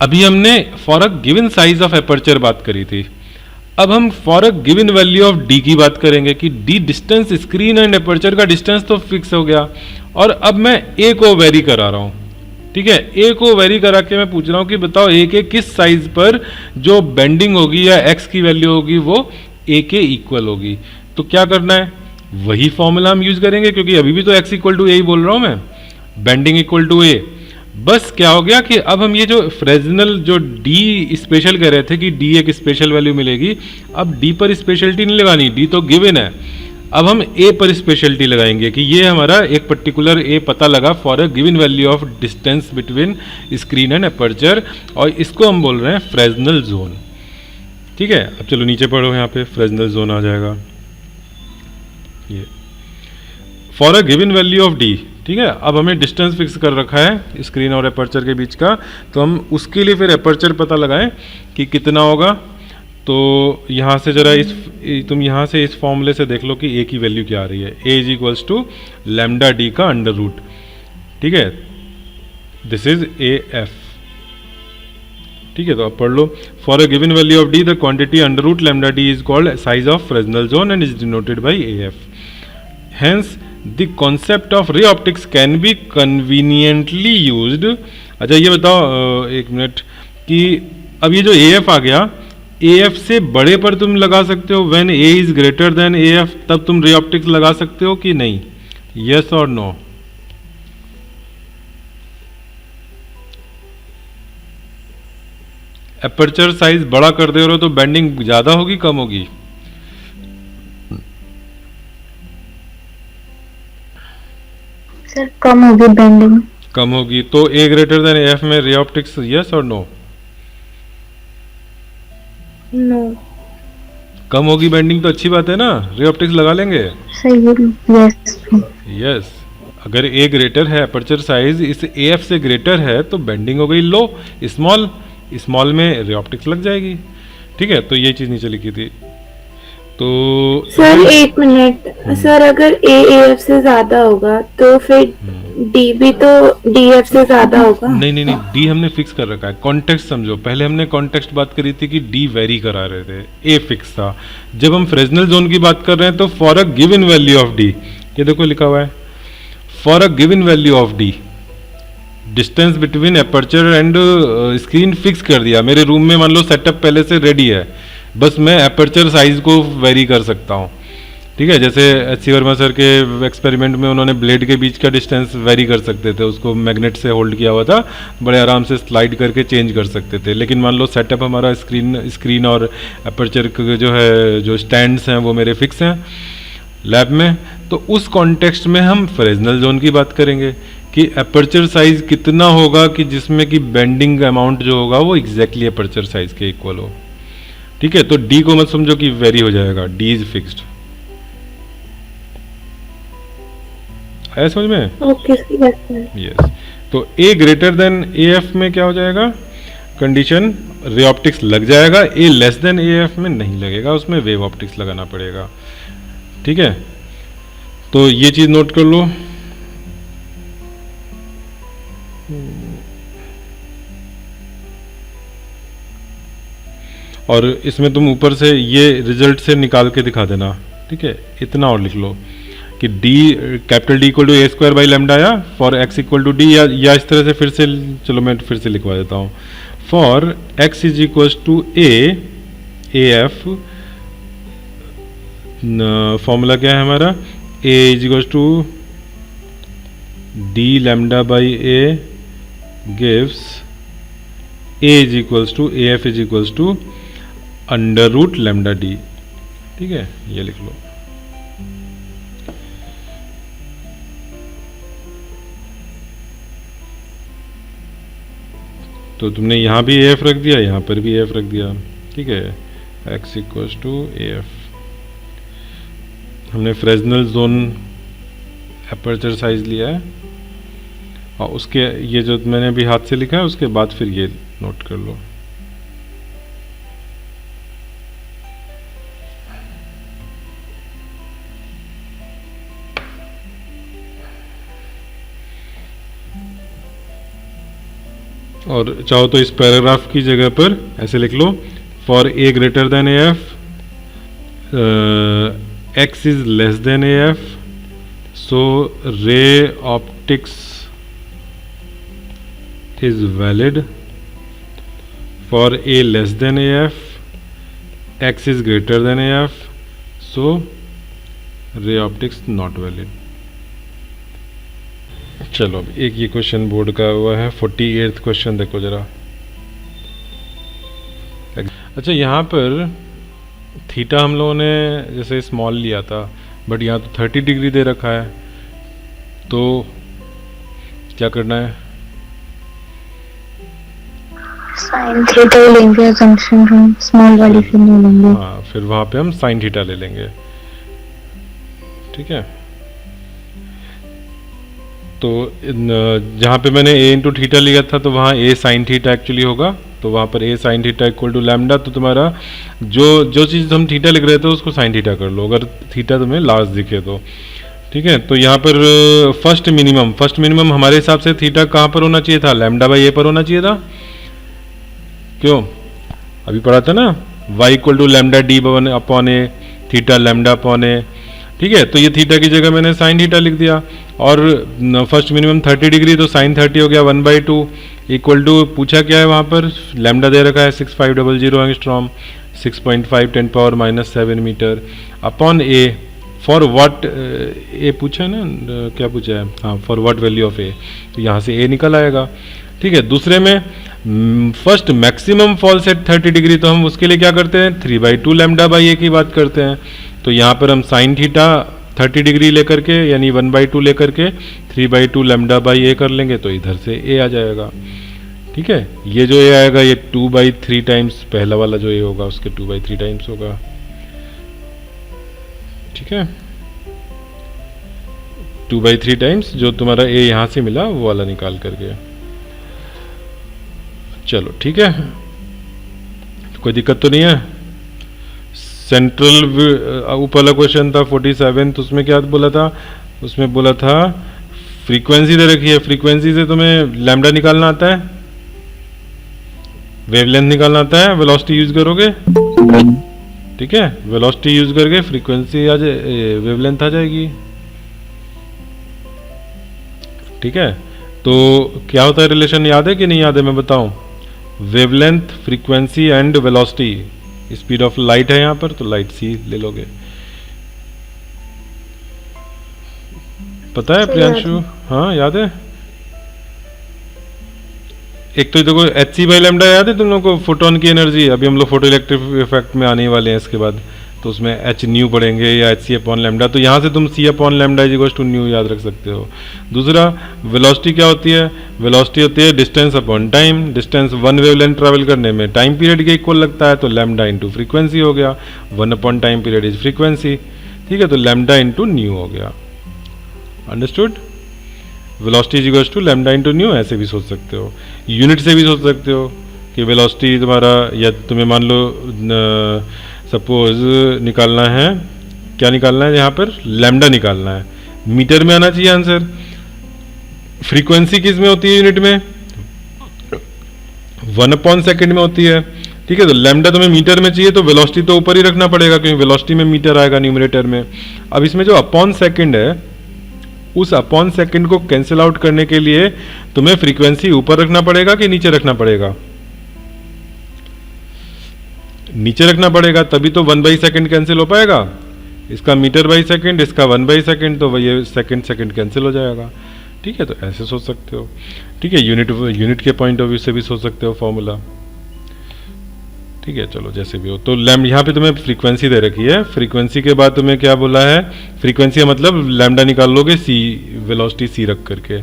अभी हमने for a given size of aperture बात करी थी, अब हम for a given value of D की बात करेंगे कि D distance, screen and aperture का डिस्टेंस तो फिक्स हो गया, और अब मैं ए को वेरी करा रहा हूं। ठीक है, ए को वेरी करा के मैं पूछ रहा हूं कि बताओ ए के किस साइज पर जो बेंडिंग होगी या एक्स की वैल्यू होगी वो ए के इक्वल होगी। तो क्या करना है, वही फॉर्मूला हम यूज करेंगे, क्योंकि अभी भी तो एक्स इक्वल टू ए ही बोल रहा हूं मैं, बेंडिंग इक्वल टू ए। बस क्या हो गया कि अब हम ये जो फ्रेजनल जो डी स्पेशल कह रहे थे कि डी एक स्पेशल वैल्यू मिलेगी, अब डी पर स्पेशलिटी नहीं लगानी, डी तो गिवन है, अब हम ए पर स्पेशलिटी लगाएंगे कि ये हमारा एक पर्टिकुलर ए पता लगा for a given value of distance between screen and aperture, और इसको हम बोल रहे हैं फ्रेजनल जोन। ठीक है, अब चलो नीचे पढ़ो, यहाँ पे फ्रेजनल जोन आ जाएगा, ये for a given value of D. ठीक है, अब हमें डिस्टेंस फिक्स कर रखा है स्क्रीन और अपर्चर के बीच का, तो हम उसके लिए फिर अपर्चर पता लगाएं कि कितना होगा। तो यहाँ से जरा तुम यहाँ से इस फॉर्मूले से देख लो कि ए की वैल्यू क्या आ रही है, a is equals to lambda D का अंडर रूट। ठीक है, दिस इज ए एफ। ठीक है, तो अब पढ़ लो, for a given value of D the quantity under root lambda D is called size of Fresnel zone and is denoted by a F. Hence the concept of ray optics can be conveniently used. अच्छा, ये बताओ एक minute कि अब ये जो A F आ गया, A F से बड़े पर तुम लगा सकते हो, when A is greater than a F, तब तुम रे ऑप्टिक्स लगा सकते हो कि नहीं, यस और नो? अपर्चर साइज बड़ा कर दे रहे हो तो बेंडिंग ज्यादा होगी कम होगी? सर कम होगी बेंडिंग। कम होगी, तो ए ग्रेटर देन एफ में रे ऑप्टिक्स यस और नो? नो। कम होगी बेंडिंग तो अच्छी बात है ना, रे ऑप्टिक्स लगा लेंगे। सही बोल। यस। यस, अगर ए ग्रेटर है, अपर्चर साइज इस ए एफ से ग्रेटर है तो बेंडिंग हो गई लो, स्मॉल, स्मॉल में रे ऑप्टिक्स लग जाएगी। ठीक है, तो ये चीज़ नीचे लिखी थी। तो सर एक मिनट सर, अगर ए एफ से ज्यादा होगा तो फिर डी भी तो डी एफ से ज्यादा होगा। नहीं नहीं नहीं, डी हमने फिक्स कर रखा है। कॉन्टेक्स्ट समझो, पहले हमने कॉन्टेक्स्ट बात करी थी कि डी वेरी करा रहे थे, ए फिक्स था। जब हम फ्रेजनल जोन की बात कर रहे हैं तो for a given value of D, ये देखो लिखा हुआ है, for a given value of D distance between aperture and screen fix कर दिया। मेरे रूम में मान लो सेटअप पहले से रेडी है, बस मैं अपर्चर साइज को वेरी कर सकता हूँ। ठीक है, जैसे एच.सी. वर्मा सर के एक्सपेरिमेंट में उन्होंने ब्लेड के बीच का डिस्टेंस वेरी कर सकते थे, उसको मैग्नेट से होल्ड किया हुआ था, बड़े आराम से स्लाइड करके चेंज कर सकते थे। लेकिन मान लो सेटअप हमारा स्क्रीन और अपर्चर जो है, जो स्टैंड्स हैं वो मेरे फिक्स हैं लैब में, तो उस कॉन्टेक्स्ट में हम फ्रेजनल जोन की बात करेंगे कि अपर्चर साइज कितना होगा कि जिसमें कि बेंडिंग अमाउंट जो होगा वो एग्जैक्टली अपर्चर साइज के इक्वल हो। ठीक है, तो डी को मत समझो कि वेरी हो जाएगा, डी इज फिक्स्ड। आया समझ में? ओके यस, तो ए ग्रेटर देन ए एफ में क्या हो जाएगा, कंडीशन रे ऑप्टिक्स लग जाएगा। ए लेस देन ए एफ में नहीं लगेगा, उसमें वेव ऑप्टिक्स लगाना पड़ेगा। ठीक है, तो ये चीज नोट कर लो। और इसमें तुम ऊपर से ये रिजल्ट से निकाल के दिखा देना। ठीक है, इतना और लिख लो कि D capital D equal to a square by lambda, या for x equal to D, या इस तरह से फिर से, चलो मैं फिर से लिखवा देता हूँ, for x is equal to a F, formula क्या है हमारा, a is equal to D lambda by a gives a is equals to a F is equals to under root lambda D. ठीक है, ये लिख लो। तो तुमने यहाँ भी एफ रख दिया, यहाँ पर भी एफ रख दिया। ठीक है, x equals to a F, हमने फ्रेजनल जोन अपर्चर साइज लिया है, और उसके ये जो मैंने अभी हाथ से लिखा है उसके बाद फिर ये नोट कर लो। और चाहो तो इस पैराग्राफ की जगह पर ऐसे लिख लो, for a greater than a F, x is less than a F, so ray optics is valid. For a less than AF, x is greater than AF, so ray optics not valid. चलो अब एक ये question board का हुआ है, 48th question देखो जरा। अच्छा, यहाँ पर थीटा हम लोगों ने जैसे स्मॉल लिया था, बट यहाँ तो 30 डिग्री दे रखा है, तो क्या करना है, साइन थीटा लेंगे, असम्पशन हम स्मॉल वाली से नहीं लेंगे। हाँ, फिर वहाँ पे हम साइन थीटा ले लेंगे। ठीक है, तो जहाँ पे मैंने ए इंटू थीटा लिया था तो वहाँ ए साइन थीटा एक्चुअली होगा, तो वहाँ पर a sine theta equal to lambda. तो तुम्हारा जो चीज़ हम थीटा लिख रहे थे उसको साइन थीटा कर लो, अगर थीटा तुम्हें लार्ज दिखे तो। ठीक है, तो यहाँ पर फर्स्ट मिनिमम हमारे हिसाब से थीटा कहाँ पर होना चाहिए था, लैम्डा बाई ए पर होना चाहिए था। क्यों, अभी पढ़ा था ना, y equal to lambda D upon a, theta lambda upon a. ठीक है, तो ये थीटा की जगह मैंने साइन थीटा लिख दिया, और फर्स्ट मिनिमम 30 डिग्री, तो साइन 30 हो गया 1/2 इक्वल टू, पूछा क्या है वहाँ पर, लैम्डा दे रखा है 6500 angstrom, 6.5 10⁻⁷ metre, upon a, for what a पूछा है ना, क्या पूछा है, हाँ, for what value of a, तो यहाँ से ए निकल आएगा। ठीक है, दूसरे में first maximum falls at 30 degree, तो हम उसके लिए क्या करते हैं, 3/2 लैम्डा बाई ए की बात करते हैं। तो यहाँ पर हम साइन थीटा 30 डिग्री लेकर के यानी 1/2 लेकर के 3/2 लैम्डा बाई ए कर लेंगे तो इधर से ए आ जाएगा। ठीक है, ये जो ए आएगा ये 2/3 टाइम्स पहला वाला जो ए होगा उसके 2/3 टाइम्स होगा। ठीक है, 2/3 टाइम्स जो तुम्हारा ए यहाँ से मिला वो वाला निकाल करके। चलो ठीक है, कोई दिक्कत तो नहीं है। सेंट्रल ऊपर वाला क्वेश्चन था 47, तो उसमें क्या बोला था? उसमें बोला था फ्रीक्वेंसी दे रखी है, फ्रीक्वेंसी से तुम्हें लैम्डा निकालना आता है, वेवलेंथ निकालना आता है, वेलोसिटी यूज करोगे। ठीक है, वेलोसिटी यूज करके फ्रीक्वेंसी आ जाए, वेवलेंथ आ जाएगी। ठीक है, तो क्या होता है रिलेशन, याद है कि नहीं याद है? मैं बताऊं, wavelength, frequency and velocity. Speed of light है यहाँ पर, तो लाइट सी ले लोगे। पता है प्रियांशु? हाँ याद है। एक तो देखो hc/λ याद है तुम लोग को, फोटोन की एनर्जी। अभी हम लोग फोटो इलेक्ट्रिक इफेक्ट में आने वाले हैं इसके बाद, तो उसमें h न्यू पढ़ेंगे या hc/λ, तो यहाँ से तुम c/λ याद रख सकते हो। दूसरा, वेलोसिटी क्या होती है? वेलोसिटी होती है distance upon time. Distance 1 wavelength travel करने में टाइम पीरियड के इक्वल लगता है, तो लैम्डा इंटू फ्रीक्वेंसी हो गया। 1 upon time period is frequency. ठीक है, तो लैम्डा इंटू न्यू हो गया। Understood? Velocity is equals to lambda into nu, ऐसे भी सोच सकते हो। यूनिट से भी सोच सकते हो कि वेलोसिटी तुम्हारा, या तुम्हें मान लो सपोज निकालना है, क्या निकालना है यहाँ पर? लैम्डा निकालना है। मीटर में आना चाहिए आंसर। फ्रीक्वेंसी किस में होती है यूनिट में? 1/सेकंड में होती है। ठीक है, तो लैम्डा तुम्हें मीटर में चाहिए, तो वेलोसिटी तो ऊपर ही रखना पड़ेगा, क्योंकि वेलोसिटी में मीटर आएगा न्यूमरेटर में। अब इसमें जो अपॉन सेकंड है, उस अपॉन सेकंड को कैंसिल आउट करने के लिए तुम्हें फ्रीक्वेंसी ऊपर रखना पड़ेगा कि नीचे रखना पड़ेगा? नीचे रखना पड़ेगा, तभी तो 1/सेकंड कैंसिल हो पाएगा। इसका मीटर बाई सेकंड, इसका 1/सेकंड, तो ये सेकंड कैंसिल हो जाएगा। ठीक है, तो ऐसे सोच सकते हो। ठीक है, यूनिट के पॉइंट ऑफ व्यू से भी सोच सकते हो फॉर्मूला। ठीक है, चलो जैसे भी हो। तो यहाँ पे तुम्हें फ्रीक्वेंसी दे रखी है। फ्रीक्वेंसी के बाद तुम्हें क्या बोला है? फ्रीक्वेंसी का मतलब लैम्डा निकाल लोगे सी, वेलोसिटी सी रख करके।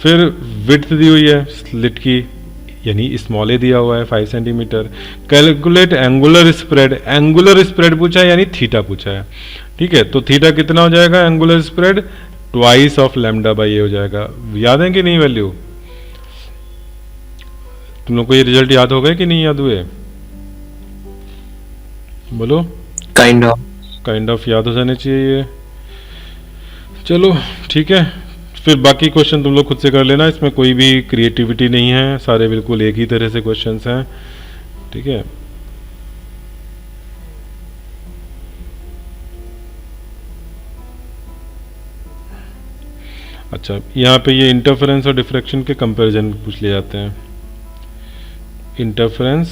फिर विड्थ दी हुई है स्लिट की, यानी स्मॉल ए दिया हुआ है 5 centimetre. Calculate angular spread, angular spread पूछा है, यानी थीटा पूछा है। ठीक है, तो थीटा कितना हो जाएगा? Angular spread twice of lambda by a हो जाएगा। याद है कि नहीं वैल्यू? तुम लोग को ये रिजल्ट याद हो गए कि नहीं याद हुए? बोलो। काइंड ऑफ याद हो जाने चाहिए ये। चलो ठीक है, फिर बाकी क्वेश्चन तुम लोग खुद से कर लेना, इसमें कोई भी क्रिएटिविटी नहीं है, सारे बिल्कुल एक ही तरह से क्वेश्चंस हैं। ठीक है, अच्छा यहाँ पे ये इंटरफेरेंस और डिफ्रैक्शन के कंपैरिजन पूछ लिए जाते हैं। इंटरफेरेंस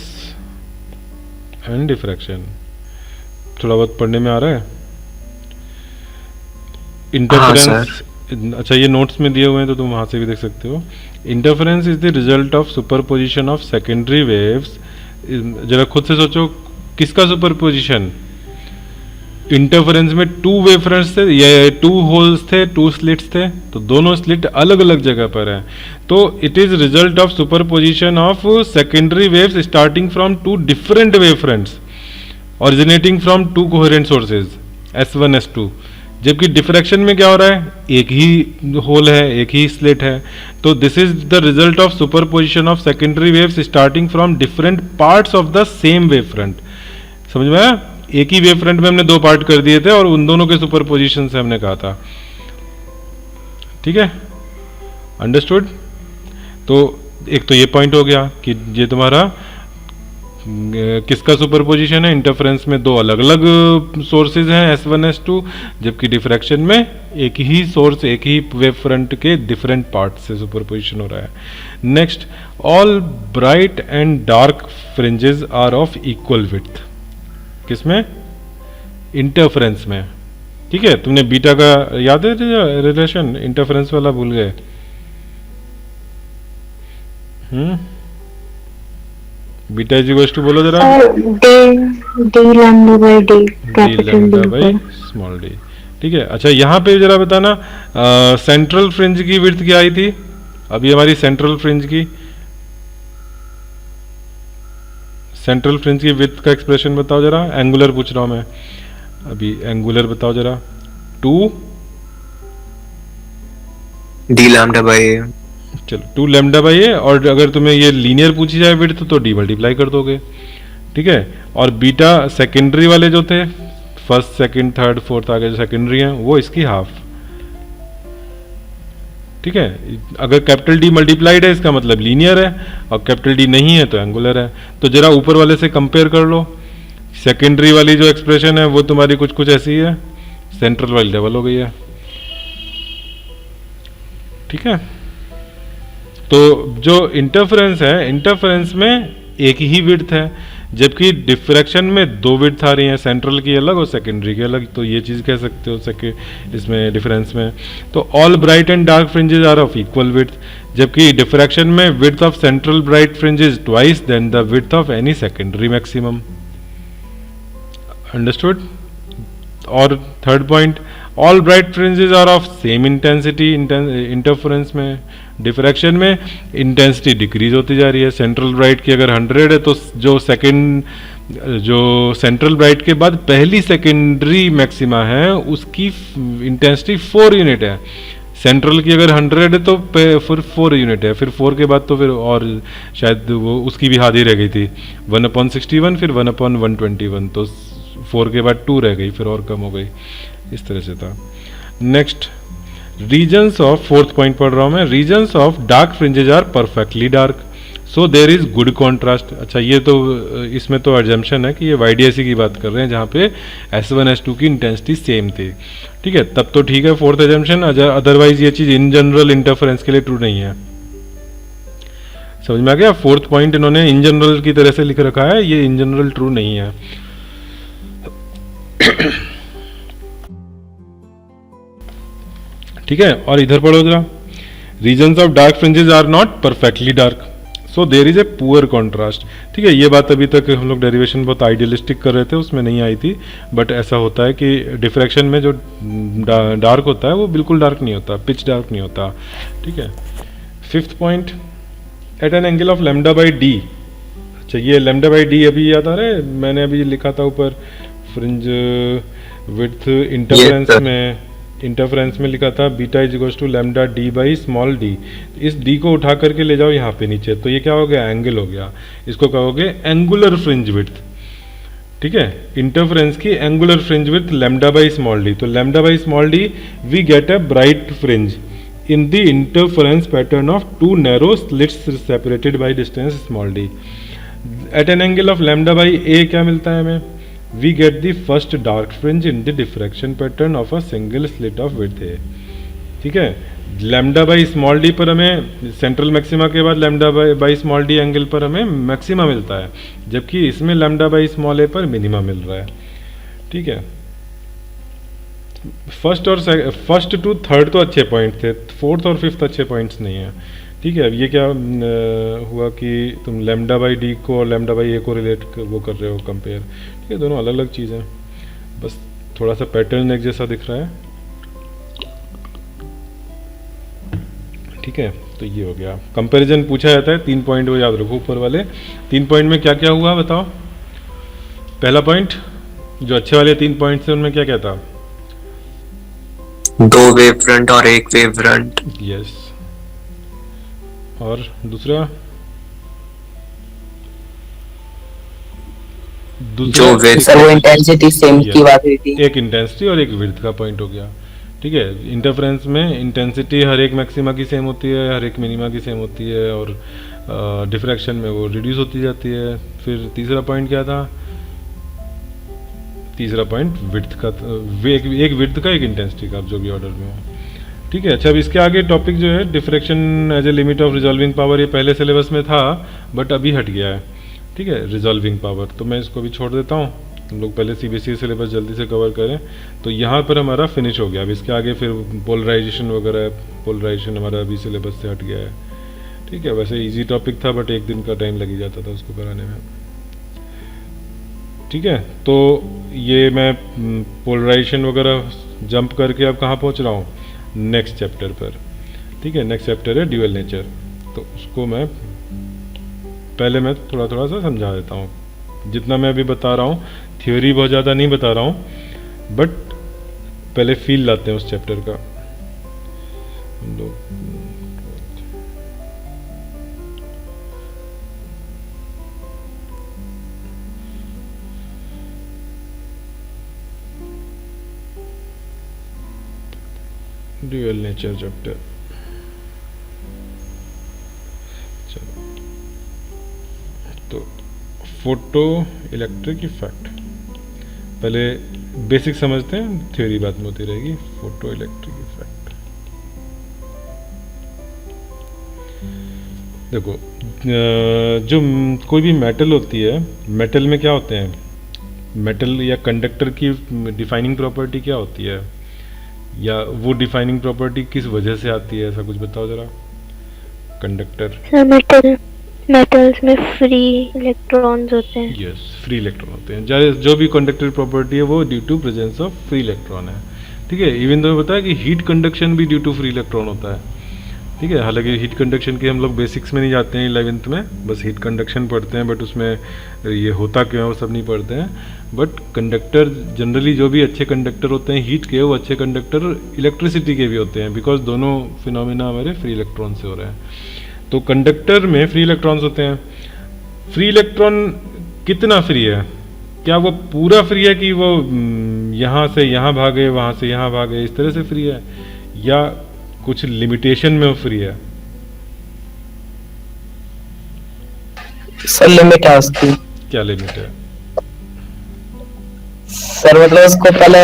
एंड डिफ्रैक्शन थोड़ा बहुत पढ़ने में आ रहा है? इंटरफेरेंस, अच्छा ये नोट्स में दिए हुए हैं तो तुम वहां से भी देख सकते हो। Interference is the result of superposition of secondary waves. जरा खुद से सोचो, किसका सुपरपोजिशन? इंटरफेरेंस में 2 वेवफ्रंट्स थे या 2 होल्स थे, 2 स्लिट्स थे, तो दोनों स्लिट अलग अलग जगह पर है, तो it is result of superposition of secondary waves starting from 2 different wavefronts originating from 2 coherent sources S1 S2। जबकि डिफ्रैक्शन में क्या हो रहा है? एक ही होल है, एक ही स्लिट है, तो this is the result of superposition of secondary waves starting from different parts of the same wave front. समझ में आया? एक ही वेव फ्रंट में हमने 2 पार्ट कर दिए थे और उन दोनों के सुपरपोजिशन से हमने कहा था। ठीक है, अंडरस्टूड? तो एक तो ये पॉइंट हो गया कि ये तुम्हारा किसका सुपरपोजिशन है? इंटरफेरेंस में 2 अलग अलग सोर्सेज हैं S1 S2, जबकि डिफ्रैक्शन में एक ही सोर्स, एक ही वेव फ्रंट के डिफरेंट पार्ट से सुपरपोजिशन हो रहा है। Next, all bright and dark fringes are of equal width. किसमें? इंटरफेरेंस में। ठीक है, तुमने बीटा का याद है रिलेशन? इंटरफेरेंस वाला भूल गए? बीटा इज इक्वल टू, बोलो जरा। D lambda by D, D lambda by small D. ठीक है। अच्छा यहाँ पे जरा बताना सेंट्रल फ्रिंज की विड्थ क्या आई थी अभी हमारी सेंट्रल फ्रिंज की विड्थ का एक्सप्रेशन बताओ जरा, एंगुलर पूछ रहा हूँ मैं अभी, एंगुलर बताओ जरा। 2 डी लैम्डा बाई ए। चलो 2 लैम्डा बाई ए, और अगर तुम्हें ये लीनियर पूछी जाए विड्थ तो डी मल्टीप्लाई कर दोगे, ठीक है। और बीटा सेकेंडरी वाले जो थे, फर्स्ट सेकंड थर्ड फोर्थ आगे जो सेकेंडरी हैं वो इसकी हाफ, ठीक है। अगर कैपिटल डी मल्टीप्लाइड है इसका मतलब लीनियर है, और कैपिटल डी नहीं है तो एंगुलर है। तो जरा ऊपर वाले से कंपेयर कर लो, सेकेंडरी वाली जो एक्सप्रेशन है वो तुम्हारी कुछ कुछ ऐसी है, सेंट्रल वाली डबल हो गई है, ठीक है। तो जो इंटरफेरेंस है, इंटरफेरेंस में एक ही विड्थ है, जबकि डिफ्रैक्शन में 2 विड्थ आ रही हैं, सेंट्रल की अलग और सेकेंडरी की अलग। तो ये चीज़ कह सकते हो इसमें डिफरेंस में। तो all bright and dark fringes are of equal width, जबकि डिफ्रैक्शन में width of central bright fringe is twice than the width of any secondary maximum. Understood. और third point, all bright fringes are of same intensity. Interference में, diffraction में intensity decrease होती जा रही है। Central bright की अगर 100 है तो जो सेंट्रल ब्राइट के बाद पहली सेकेंडरी मैक्सिमा है उसकी इंटेंसिटी 4 यूनिट है। सेंट्रल की अगर 100 है तो फिर 4 यूनिट है, फिर 4 के बाद तो फिर और शायद वो उसकी भी आधी रह गई थी, 1/61, फिर 1/121, तो 4 के बाद 2 रह गई, फिर और कम हो गई, इस तरह से था। Next, reasons of, fourth point पढ़ रहा हूँ मैं, reasons of dark fringes are perfectly dark, so there is good contrast. अच्छा ये तो इसमें तो एजम्पशन है कि ये YDIC की बात कर रहे हैं जहाँ पे S1 S2 की इंटेंसिटी सेम थी, ठीक है, तब तो ठीक है, फोर्थ एजम्पशन। अदरवाइज ये चीज़ इन जनरल इंटरफेरेंस के लिए ट्रू नहीं है। समझ में आ गया? फोर्थ पॉइंट इन्होंने इन जनरल की तरह से लिख रखा है, ये इन जनरल ट्रू नहीं है। ठीक है, और इधर पढ़ो जरा, reasons of dark fringes are not perfectly dark, so there is a poor contrast. ठीक है, ये बात अभी तक हम लोग डेरिवेशन बहुत आइडियलिस्टिक कर रहे थे, उसमें नहीं आई थी, बट ऐसा होता है कि डिफ्रैक्शन में जो डार्क होता है वो बिल्कुल डार्क नहीं होता, पिच डार्क नहीं होता। ठीक है, fifth point, at an angle of lambda by D. अच्छा ये लैम्डा बाई डी अभी याद आ रहा है, मैंने अभी लिखा था ऊपर फ्रिंज विड्थ इंटरफेरेंस में लिखा था beta is equals to lambda D by small d. इस डी को उठा करके ले जाओ यहाँ पे नीचे, तो ये क्या हो गया, एंगल हो गया, इसको कहोगे एंगुलर फ्रिंज विड्थ। ठीक है, इंटरफेरेंस की angular fringe width lambda by small D, तो lambda by small D we get a bright fringe in the interference pattern of two narrow slits separated by distance small d. At an angle of lambda by a क्या मिलता है हमें, we get the first dark fringe in the diffraction pattern of a single slit of width a. ठीक है, lambda by small D पर हमें central maxima के बाद lambda by small D angle पर हमें मैक्सिमा मिलता है, जबकि इसमें लैम्डा बाई स्मॉल ए पर मिनिमा मिल रहा है। ठीक है, फर्स्ट टू थर्ड तो अच्छे पॉइंट थे, फोर्थ और फिफ्थ अच्छे पॉइंट्स नहीं है। ठीक है, अब ये क्या हुआ कि तुम लैम्डा बाई डी को और लैम्डा बाई ए को रिलेट वो कर रहे हो, कंपेयर। ठीक है, दोनों अलग अलग चीज़ें, बस थोड़ा सा पैटर्न एक जैसा दिख रहा है। ठीक है, तो ये हो गया, कंपैरिजन पूछा जाता है, 3 पॉइंट वो याद रखो ऊपर वाले। 3 पॉइंट में क्या क्या हुआ बताओ। पहला पॉइंट, जो अच्छे वाले 3 पॉइंट थे उनमें क्या क्या था, 2 वेव फ्रंट और 1 वेव फ्रंट। यस, और दूसरा जो वेव सर वो इंटेंसिटी सेम की बात हुई थी, एक इंटेंसिटी और एक विड्थ का पॉइंट हो गया। ठीक है, इंटरफेरेंस में इंटेंसिटी हर एक मैक्सिमा की सेम होती है, हर एक मिनिमा की सेम होती है, और डिफ्रैक्शन में वो रिड्यूस होती जाती है। फिर तीसरा पॉइंट क्या था, तीसरा पॉइंट विड्थ का, एक विड्थ का एक इंटेंसिटी का, जो भी ऑर्डर में हो। ठीक है, अच्छा अब इसके आगे टॉपिक जो है diffraction as a limit of resolving power, ये पहले सिलेबस में था बट अभी हट गया है। ठीक है, रिजॉल्विंग पावर, तो मैं इसको भी छोड़ देता हूँ, हम लोग पहले CBSE सिलेबस जल्दी से कवर करें, तो यहाँ पर हमारा फिनिश हो गया। अब इसके आगे फिर पोलराइजेशन वगैरह, पोलराइजेशन हमारा अभी सिलेबस से हट गया है। ठीक है, वैसे ईजी टॉपिक था बट एक दिन का टाइम लग ही जाता था उसको कराने में। ठीक है, तो ये मैं पोलराइजेशन वगैरह जंप करके अब कहाँ पहुँच रहा हूँ, नेक्स्ट चैप्टर पर। ठीक है, नेक्स्ट चैप्टर है ड्यूअल नेचर। तो उसको मैं पहले मैं थोड़ा थोड़ा सा समझा देता हूँ। जितना मैं अभी बता रहा हूँ थ्योरी बहुत ज़्यादा नहीं बता रहा हूँ, बट पहले फील लाते हैं उस चैप्टर का हम लोग। ड्यूअल नेचर चैप्टर, चलो तो फोटो इलेक्ट्रिक इफेक्ट पहले बेसिक समझते हैं, थ्योरी बाद में होती रहेगी। फोटो इलेक्ट्रिक इफेक्ट देखो, जो कोई भी मेटल होती है, मेटल में क्या होते हैं, मेटल या कंडक्टर की डिफाइनिंग प्रॉपर्टी क्या होती है, या वो डिफाइनिंग प्रॉपर्टी किस वजह से आती है, ऐसा कुछ बताओ जरा। कंडक्टर, मेटल्स में फ्री इलेक्ट्रॉन्स होते हैं। यस, फ्री इलेक्ट्रॉन होते हैं। जो भी कंडक्टर प्रॉपर्टी है वो due to presence of free electron है। ठीक है, इवन तो बताया कि हीट कंडक्शन भी ड्यू टू फ्री इलेक्ट्रॉन होता है। ठीक है, हालांकि हीट कंडक्शन के हम लोग बेसिक्स में नहीं जाते हैं 11th में, बस हीट कंडक्शन पढ़ते हैं, बट उसमें ये होता क्यों है वो सब नहीं पढ़ते हैं। बट कंडक्टर जनरली जो भी अच्छे कंडक्टर होते हैं हीट के, वो अच्छे कंडक्टर इलेक्ट्रिसिटी के भी होते हैं, बिकॉज दोनों फिनोमिना हमारे फ्री इलेक्ट्रॉन से हो रहे हैं। तो कंडक्टर में फ्री इलेक्ट्रॉन्स होते हैं। फ्री इलेक्ट्रॉन कितना फ्री है, क्या वो पूरा फ्री है कि वो यहाँ से यहाँ भागे, वहाँ से यहाँ भागे, इस तरह से फ्री है, या कुछ लिमिटेशन में वो फ्री है? सर लिमिट है उसकी। क्या लिमिट है? सर मतलब उसको पहले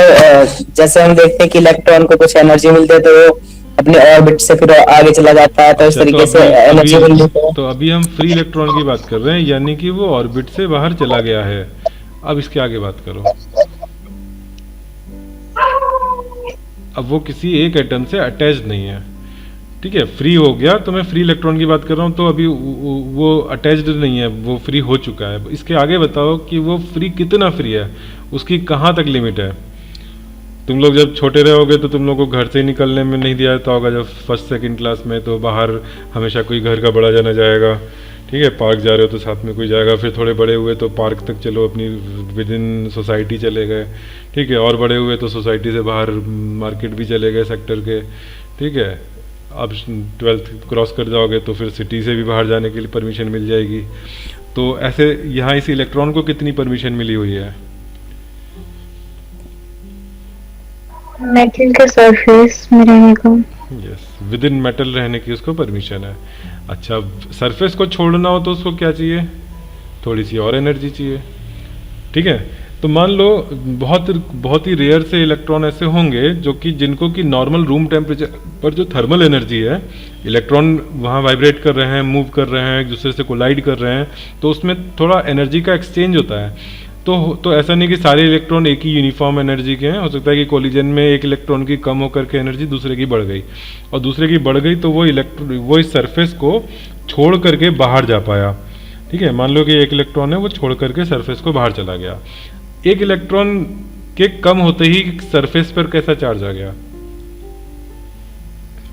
जैसे हम देखते हैं कि इलेक्ट्रॉन को कुछ एनर्जी मिलती है तो वो अपने ऑर्बिट से फिर आगे चला जाता है, तो इस तरीके से एनर्जी मिलती है। तो अभी हम फ्री इलेक्ट्रॉन की बात कर रहे हैं, यानी कि वो ऑर्बिट से बाहर चला गया है। अब इसके आगे बात करो। अब वो किसी एक एटम से अटैच्ड नहीं है। ठीक है, फ्री हो गया, तो मैं फ्री इलेक्ट्रॉन की बात कर रहा हूँ, तो अभी वो अटैच्ड नहीं है, वो फ्री हो चुका है। इसके आगे बताओ कि वो फ्री कितना फ्री है, उसकी कहाँ तक लिमिट है। तुम लोग जब छोटे रहोगे तो तुम लोग को घर से निकलने में नहीं दिया जाता होगा, जब फर्स्ट सेकंड क्लास में, तो बाहर हमेशा कोई घर का बड़ा जाना जाएगा। ठीक है, पार्क जा रहे हो तो साथ में कोई जाएगा। फिर थोड़े बड़े हुए तो पार्क तक चलो, अपनी विद इन सोसाइटी चले गए। ठीक है, और बड़े हुए तो सोसाइटी से बाहर मार्केट भी चले गए सेक्टर के। ठीक है, अब 12th क्रॉस कर जाओगे तो फिर सिटी से भी बाहर जाने के लिए परमिशन मिल जाएगी। तो ऐसे यहाँ इस इलेक्ट्रॉन को कितनी परमिशन मिली हुई है? मेटल के सरफेस में रहने को। यस, विद इन मेटल रहने की उसको परमिशन है। अच्छा, सरफेस को छोड़ना हो तो उसको क्या चाहिए, थोड़ी सी और एनर्जी चाहिए। ठीक है, तो मान लो बहुत ही रेयर से इलेक्ट्रॉन ऐसे होंगे जो कि जिनको कि नॉर्मल रूम टेम्परेचर पर जो थर्मल एनर्जी है, इलेक्ट्रॉन वहाँ वाइब्रेट कर रहे हैं, मूव कर रहे हैं, एक दूसरे से कोलाइड कर रहे हैं, तो उसमें थोड़ा एनर्जी का एक्सचेंज होता है। तो ऐसा नहीं कि सारे इलेक्ट्रॉन एक ही यूनिफॉर्म एनर्जी के हैं। हो सकता है कि कोलिजन में एक इलेक्ट्रॉन की कम होकर के एनर्जी दूसरे की बढ़ गई, और दूसरे की बढ़ गई तो वो इस सरफेस को छोड़ करके बाहर जा पाया। ठीक है, मान लो कि एक इलेक्ट्रॉन है, वो छोड़ करके सरफेस को बाहर चला गया। एक इलेक्ट्रॉन के कम होते ही सरफेस पर कैसा चार्ज आ गया,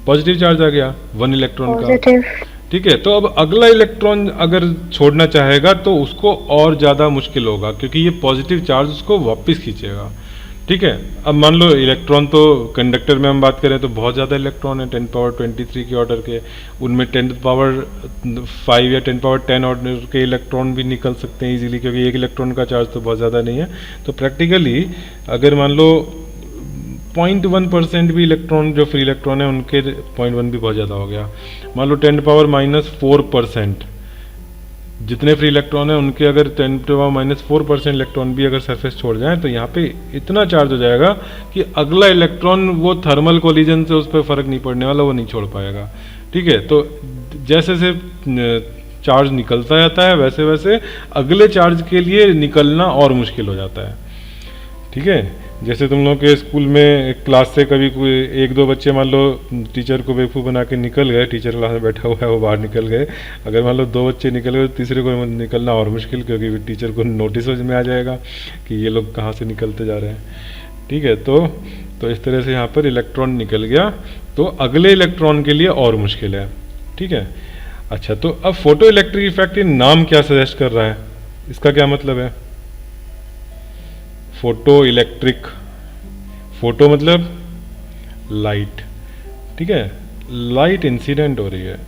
पॉजिटिव चार्ज आ गया 1 इलेक्ट्रॉन का। ठीक है, तो अब अगला इलेक्ट्रॉन अगर छोड़ना चाहेगा तो उसको और ज़्यादा मुश्किल होगा, क्योंकि ये पॉजिटिव चार्ज उसको वापस खींचेगा। ठीक है, अब मान लो इलेक्ट्रॉन तो कंडक्टर में हम बात करें तो बहुत ज़्यादा इलेक्ट्रॉन है, 10 पावर 23 के ऑर्डर के, उनमें 10 पावर 5 या 10 पावर 10 ऑर्डर के इलेक्ट्रॉन भी निकल सकते हैं इजीली, क्योंकि एक इलेक्ट्रॉन का चार्ज तो बहुत ज़्यादा नहीं है। तो प्रैक्टिकली अगर मान लो 0.1% भी इलेक्ट्रॉन जो फ्री इलेक्ट्रॉन है उनके 0.1 भी बहुत ज़्यादा हो गया। मान लो 10 पावर -4% जितने फ्री इलेक्ट्रॉन है उनके अगर 10 पावर -4% इलेक्ट्रॉन भी अगर सरफेस छोड़ जाए तो यहाँ पे इतना चार्ज हो जाएगा कि अगला इलेक्ट्रॉन वो थर्मल कोलिजन से उस पर फ़र्क नहीं पड़ने वाला, वो नहीं छोड़ पाएगा। ठीक है, तो जैसे जैसे चार्ज निकलता जाता है वैसे वैसे अगले चार्ज के लिए निकलना और मुश्किल हो जाता है। ठीक है, जैसे तुम लोग के स्कूल में क्लास से कभी कोई 1-2 बच्चे मान लो टीचर को बेवकूफ़ बना के निकल गए, टीचर क्लास में बैठा हुआ है वो बाहर निकल गए, अगर मान लो 2 बच्चे निकल गए तो तीसरे को निकलना और मुश्किल, क्योंकि टीचर को नोटिस में आ जाएगा कि ये लोग कहाँ से निकलते जा रहे हैं। ठीक है। तो इस तरह से यहाँ पर इलेक्ट्रॉन निकल गया, तो अगले इलेक्ट्रॉन के लिए और मुश्किल है, ठीक है। अच्छा, तो अब फोटो इलेक्ट्रिक इफेक्ट नाम क्या सजेस्ट कर रहा है, इसका क्या मतलब है? फोटो इलेक्ट्रिक, फोटो मतलब लाइट, ठीक है, लाइट इंसिडेंट हो रही है,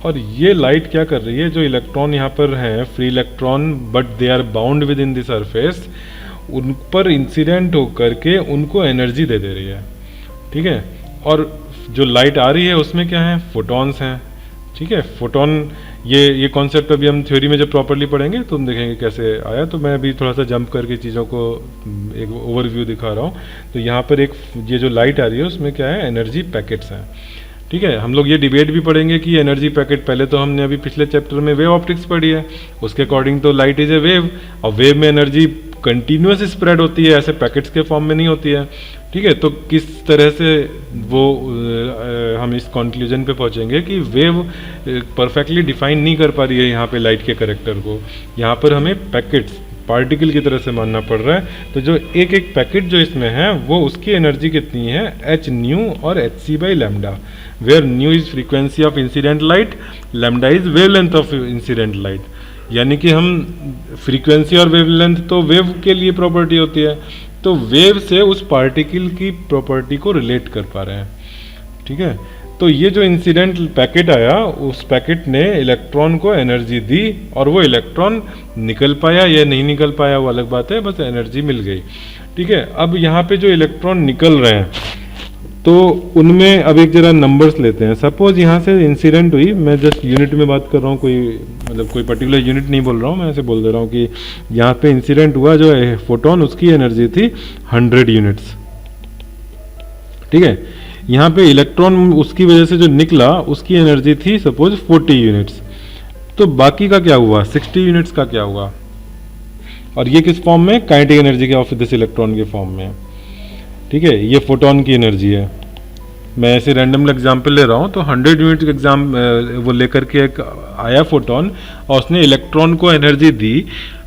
और ये लाइट क्या कर रही है, जो इलेक्ट्रॉन यहाँ पर हैं free electron but they are bound within the surface, उन पर इंसिडेंट होकर के उनको एनर्जी दे रही है, ठीक है। और जो लाइट आ रही है उसमें क्या है, फोटॉन्स हैं, ठीक है। फोटोन, ये कॉन्सेप्ट अभी हम थ्योरी में जब प्रॉपर्ली पढ़ेंगे तो हम देखेंगे कैसे आया। तो मैं अभी थोड़ा सा जंप करके चीज़ों को एक ओवरव्यू दिखा रहा हूँ। तो यहाँ पर एक ये जो लाइट आ रही है उसमें क्या है, एनर्जी पैकेट्स हैं, ठीक है। हम लोग ये डिबेट भी पढ़ेंगे कि एनर्जी पैकेट, पहले तो हमने अभी पिछले चैप्टर में वेव ऑप्टिक्स पढ़ी है, उसके अकॉर्डिंग तो लाइट इज ए वेव, और वेव में एनर्जी कंटिन्यूस स्प्रेड होती है, ऐसे पैकेट्स के फॉर्म में नहीं होती है, ठीक है। तो किस तरह से वो हम इस कंक्लूजन पे पहुंचेंगे कि वेव परफेक्टली डिफाइन नहीं कर पा रही है यहाँ पे लाइट के कैरेक्टर को, यहाँ पर हमें पैकेट्स पार्टिकल की तरह से मानना पड़ रहा है। तो जो एक एक पैकेट जो इसमें है वो उसकी एनर्जी कितनी है, एच न्यू और h c by lambda, where nu is frequency of incident light, lambda is wavelength of incident light. यानी कि हम फ्रीक्वेंसी और वेवलेंथ तो वेव के लिए प्रॉपर्टी होती है, तो वेव से उस पार्टिकल की प्रॉपर्टी को रिलेट कर पा रहे हैं, ठीक है। तो ये जो इंसिडेंट पैकेट आया, उस पैकेट ने इलेक्ट्रॉन को एनर्जी दी, और वो इलेक्ट्रॉन निकल पाया या नहीं निकल पाया वो अलग बात है, बस एनर्जी मिल गई, ठीक है। अब यहाँ पे जो इलेक्ट्रॉन निकल रहे हैं तो उनमें अब एक जरा नंबर्स लेते हैं। सपोज यहाँ से इंसिडेंट हुई, मैं जस्ट यूनिट में बात कर रहा हूँ, कोई मतलब कोई पर्टिकुलर यूनिट नहीं बोल रहा हूँ, मैं ऐसे बोल दे रहा हूँ कि यहाँ पे इंसिडेंट हुआ जो है फोटोन, उसकी एनर्जी थी 100 यूनिट्स, ठीक है। यहाँ पे इलेक्ट्रॉन उसकी वजह से जो निकला उसकी एनर्जी थी सपोज 40 यूनिट्स, तो बाकी का क्या हुआ, 60 यूनिट्स का क्या हुआ, और ये किस फॉर्म में, काइनेटिक एनर्जी के ऑफ दिस इलेक्ट्रॉन के फॉर्म में, ठीक है। ये फोटोन की एनर्जी है, मैं ऐसे रैंडम एग्जांपल ले रहा हूँ। तो 100 यूनिट एग्जाम वो लेकर के एक आया फोटोन, और उसने इलेक्ट्रॉन को एनर्जी दी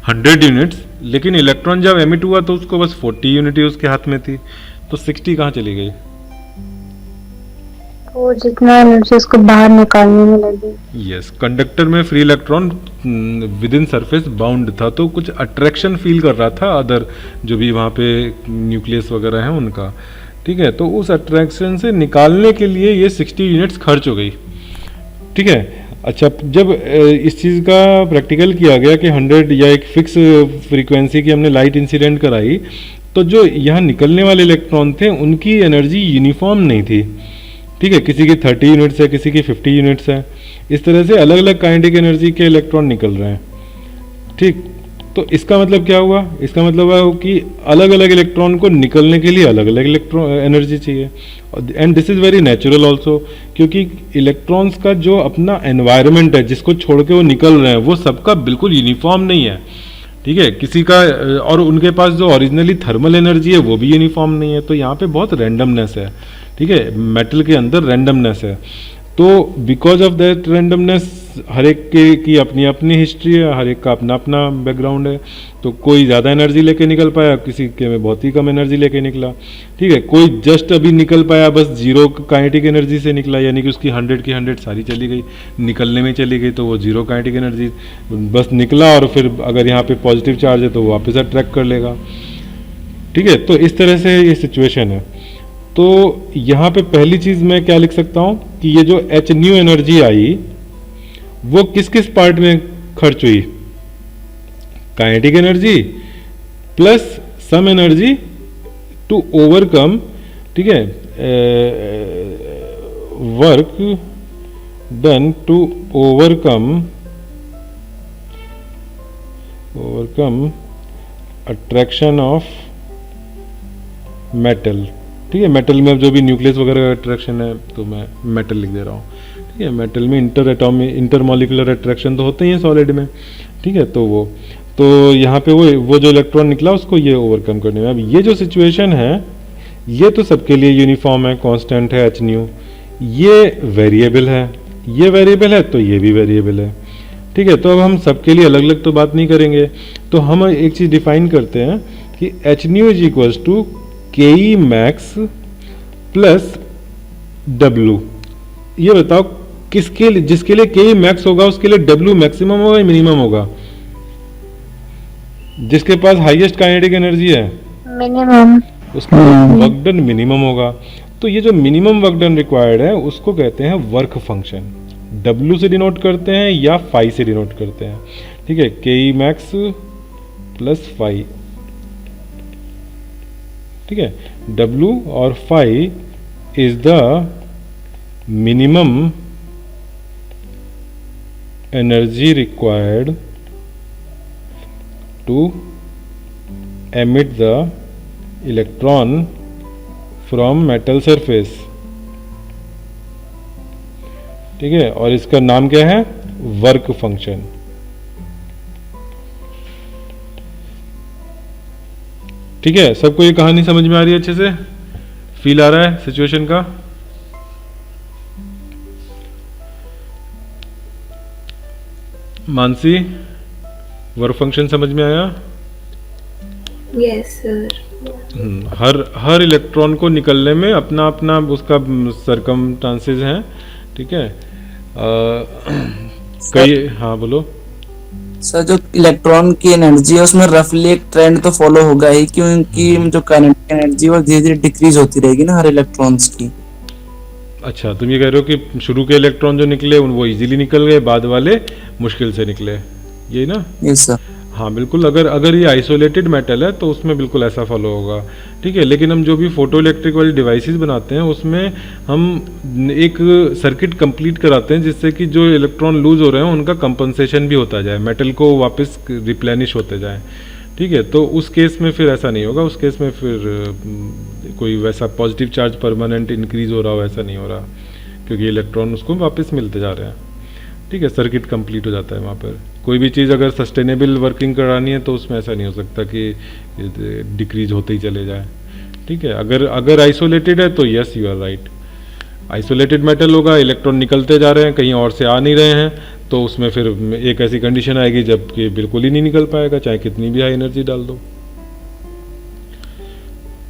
100 यूनिट्स, लेकिन इलेक्ट्रॉन जब एमिट हुआ तो उसको बस 40 यूनिट ही उसके हाथ में थी, तो 60 कहाँ चली गई, वो जितना एनर्जी उसको बाहर निकालने में लगी। यस, कंडक्टर में free electron with in surface bound था, तो कुछ अट्रैक्शन फील कर रहा था अदर जो भी वहाँ पे न्यूक्लियस वगैरह हैं उनका, ठीक है। तो उस अट्रैक्शन से निकालने के लिए ये 60 यूनिट्स खर्च हो गई, ठीक है। अच्छा, जब इस चीज़ का प्रैक्टिकल किया गया कि 100 या एक फिक्स फ्रीक्वेंसी की हमने लाइट इंसिडेंट कराई, तो जो यहाँ निकलने वाले इलेक्ट्रॉन थे उनकी एनर्जी यूनिफॉर्म नहीं थी, ठीक है। किसी की 30 यूनिट्स है, किसी की 50 यूनिट्स है, इस तरह से अलग अलग काइनेटिक एनर्जी के इलेक्ट्रॉन निकल रहे हैं, ठीक। तो इसका मतलब क्या हुआ, इसका मतलब है कि अलग अलग इलेक्ट्रॉन को निकलने के लिए अलग अलग इलेक्ट्रॉन एनर्जी चाहिए, and this is very natural also, क्योंकि इलेक्ट्रॉन्स का जो अपना एनवायरनमेंट है जिसको छोड़ के वो निकल रहे हैं वो सबका बिल्कुल यूनिफॉर्म नहीं है, ठीक है। किसी का, और उनके पास जो ओरिजिनली थर्मल एनर्जी है वो भी यूनिफॉर्म नहीं है, तो यहाँ पे बहुत रैंडमनेस है, ठीक है। मेटल के अंदर रैंडमनेस है, तो बिकॉज ऑफ दैट रैंडमनेस हर एक की अपनी अपनी हिस्ट्री है, हर एक का अपना अपना बैकग्राउंड है, तो कोई ज़्यादा एनर्जी लेके निकल पाया, किसी के में बहुत ही कम एनर्जी लेके निकला, ठीक है। कोई जस्ट अभी निकल पाया, बस 0 काइनेटिक एनर्जी से निकला, यानी कि उसकी 100 की 100 सारी चली गई, निकलने में चली गई, तो वो 0 काइनेटिक एनर्जी बस निकला, और फिर अगर यहाँ पे पॉजिटिव चार्ज है तो वो वापस अट्रैक्ट कर लेगा, ठीक है। तो इस तरह से ये सिचुएशन है। तो यहाँ पे पहली चीज़ मैं क्या लिख सकता हूँ कि ये जो एच न्यू एनर्जी आई वो किस किस पार्ट में खर्च हुई, kinetic energy plus some energy to overcome, ठीक है, work done to overcome attraction of metal, ठीक है। मेटल में अब जो भी न्यूक्लियस वगैरह का अट्रैक्शन है तो मैं मेटल लिख दे रहा हूँ, ठीक है। मेटल में इंटरमॉलिकुलर अट्रैक्शन तो होते ही हैं सॉलिड में, ठीक है। तो यहाँ पे वो जो इलेक्ट्रॉन निकला उसको ये ओवरकम करने में, अब ये जो सिचुएशन है ये तो सबके लिए यूनिफॉर्म है, कांस्टेंट है एच न्यू, ये वेरिएबल है, ये वेरिएबल है, तो ये भी वेरिएबल है, ठीक है। तो अब हम सबके लिए अलग अलग तो बात नहीं करेंगे, तो हम एक चीज़ डिफाइन करते हैं कि h nu is equals to K max plus W. ये बताओ किसके लिए, जिसके लिए के मैक्स होगा उसके लिए डब्लू मैक्सिमम होगा या मिनिमम होगा? जिसके पास हाईएस्ट काइनेटिक एनर्जी है मिनिमम। उसका वर्क डन मिनिमम होगा। तो ये जो मिनिमम वर्क डन रिक्वायर्ड है उसको कहते हैं वर्क फंक्शन। W से डिनोट करते हैं या फाई से डिनोट करते हैं, ठीक है, के मैक्स प्लस फाई, ठीक है। W और phi is the minimum energy required to emit the electron from metal surface, ठीक है। और इसका नाम क्या है? Work function. ठीक है, सबको ये कहानी समझ में आ रही है? अच्छे से फील आ रहा है सिचुएशन का? मानसी, वर्क फंक्शन समझ में आया? Yes sir. हर इलेक्ट्रॉन को निकलने में अपना अपना उसका सरकमस्टांसेस हैं, ठीक है। कई, हाँ बोलो सर। जो इलेक्ट्रॉन की एनर्जी है उसमें रफली एक ट्रेंड तो फॉलो होगा ही, क्योंकि जो काइनेटिक एनर्जी वो धीरे धीरे डिक्रीज होती रहेगी ना हर इलेक्ट्रॉन्स की। अच्छा, तुम ये कह रहे हो कि शुरू के इलेक्ट्रॉन जो निकले वो इजीली निकल गए, बाद वाले मुश्किल से निकले, यही ना? Yes sir. हाँ बिल्कुल, अगर ये आइसोलेटेड मेटल है तो उसमें बिल्कुल ऐसा फॉलो होगा, ठीक है। लेकिन हम जो भी फोटो इलेक्ट्रिक वाली डिवाइसेस बनाते हैं उसमें हम एक सर्किट कंप्लीट कराते हैं जिससे कि जो इलेक्ट्रॉन लूज हो रहे हैं उनका कंपनसेशन भी होता जाए, मेटल को वापस रिप्लेनिश होते जाए, ठीक है। तो उस केस में फिर ऐसा नहीं होगा, उस केस में फिर कोई वैसा पॉजिटिव चार्ज परमानेंट इंक्रीज हो रहा हो ऐसा नहीं हो रहा, क्योंकि इलेक्ट्रॉन उसको वापस मिलते जा रहे हैं, ठीक है। सर्किट कंप्लीट हो जाता है वहाँ पर। कोई भी चीज़ अगर सस्टेनेबल वर्किंग करानी है तो उसमें ऐसा नहीं हो सकता कि डिक्रीज होते ही चले जाए, ठीक है। अगर आइसोलेटेड है तो yes you are right, isolated metal होगा, इलेक्ट्रॉन निकलते जा रहे हैं, कहीं और से आ नहीं रहे हैं, तो उसमें फिर एक ऐसी कंडीशन आएगी जब कि बिल्कुल ही नहीं निकल पाएगा, चाहे कितनी भी हाई एनर्जी डाल दो,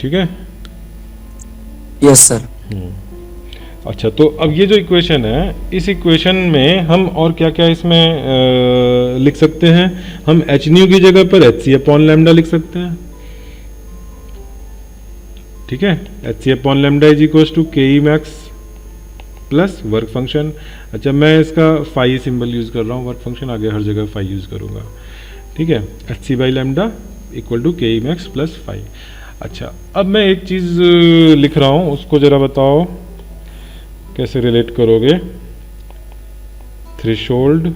ठीक है। Yes sir. अच्छा, तो अब ये जो इक्वेशन है, इस इक्वेशन में हम और क्या क्या इसमें लिख सकते हैं? हम एच न्यू की जगह पर एच सी अपॉन लैम्डा लिख सकते हैं, ठीक है। H c upon lambda is equal to K E max plus work function. अच्छा, मैं इसका फाई सिंबल यूज कर रहा हूँ, वर्क फंक्शन आगे हर जगह फाई यूज करूंगा, ठीक है। H c by lambda equal to K E max plus phi. अच्छा, अब मैं एक चीज लिख रहा हूँ, उसको जरा बताओ कैसे रिलेट करोगे? थ्रेशोल्ड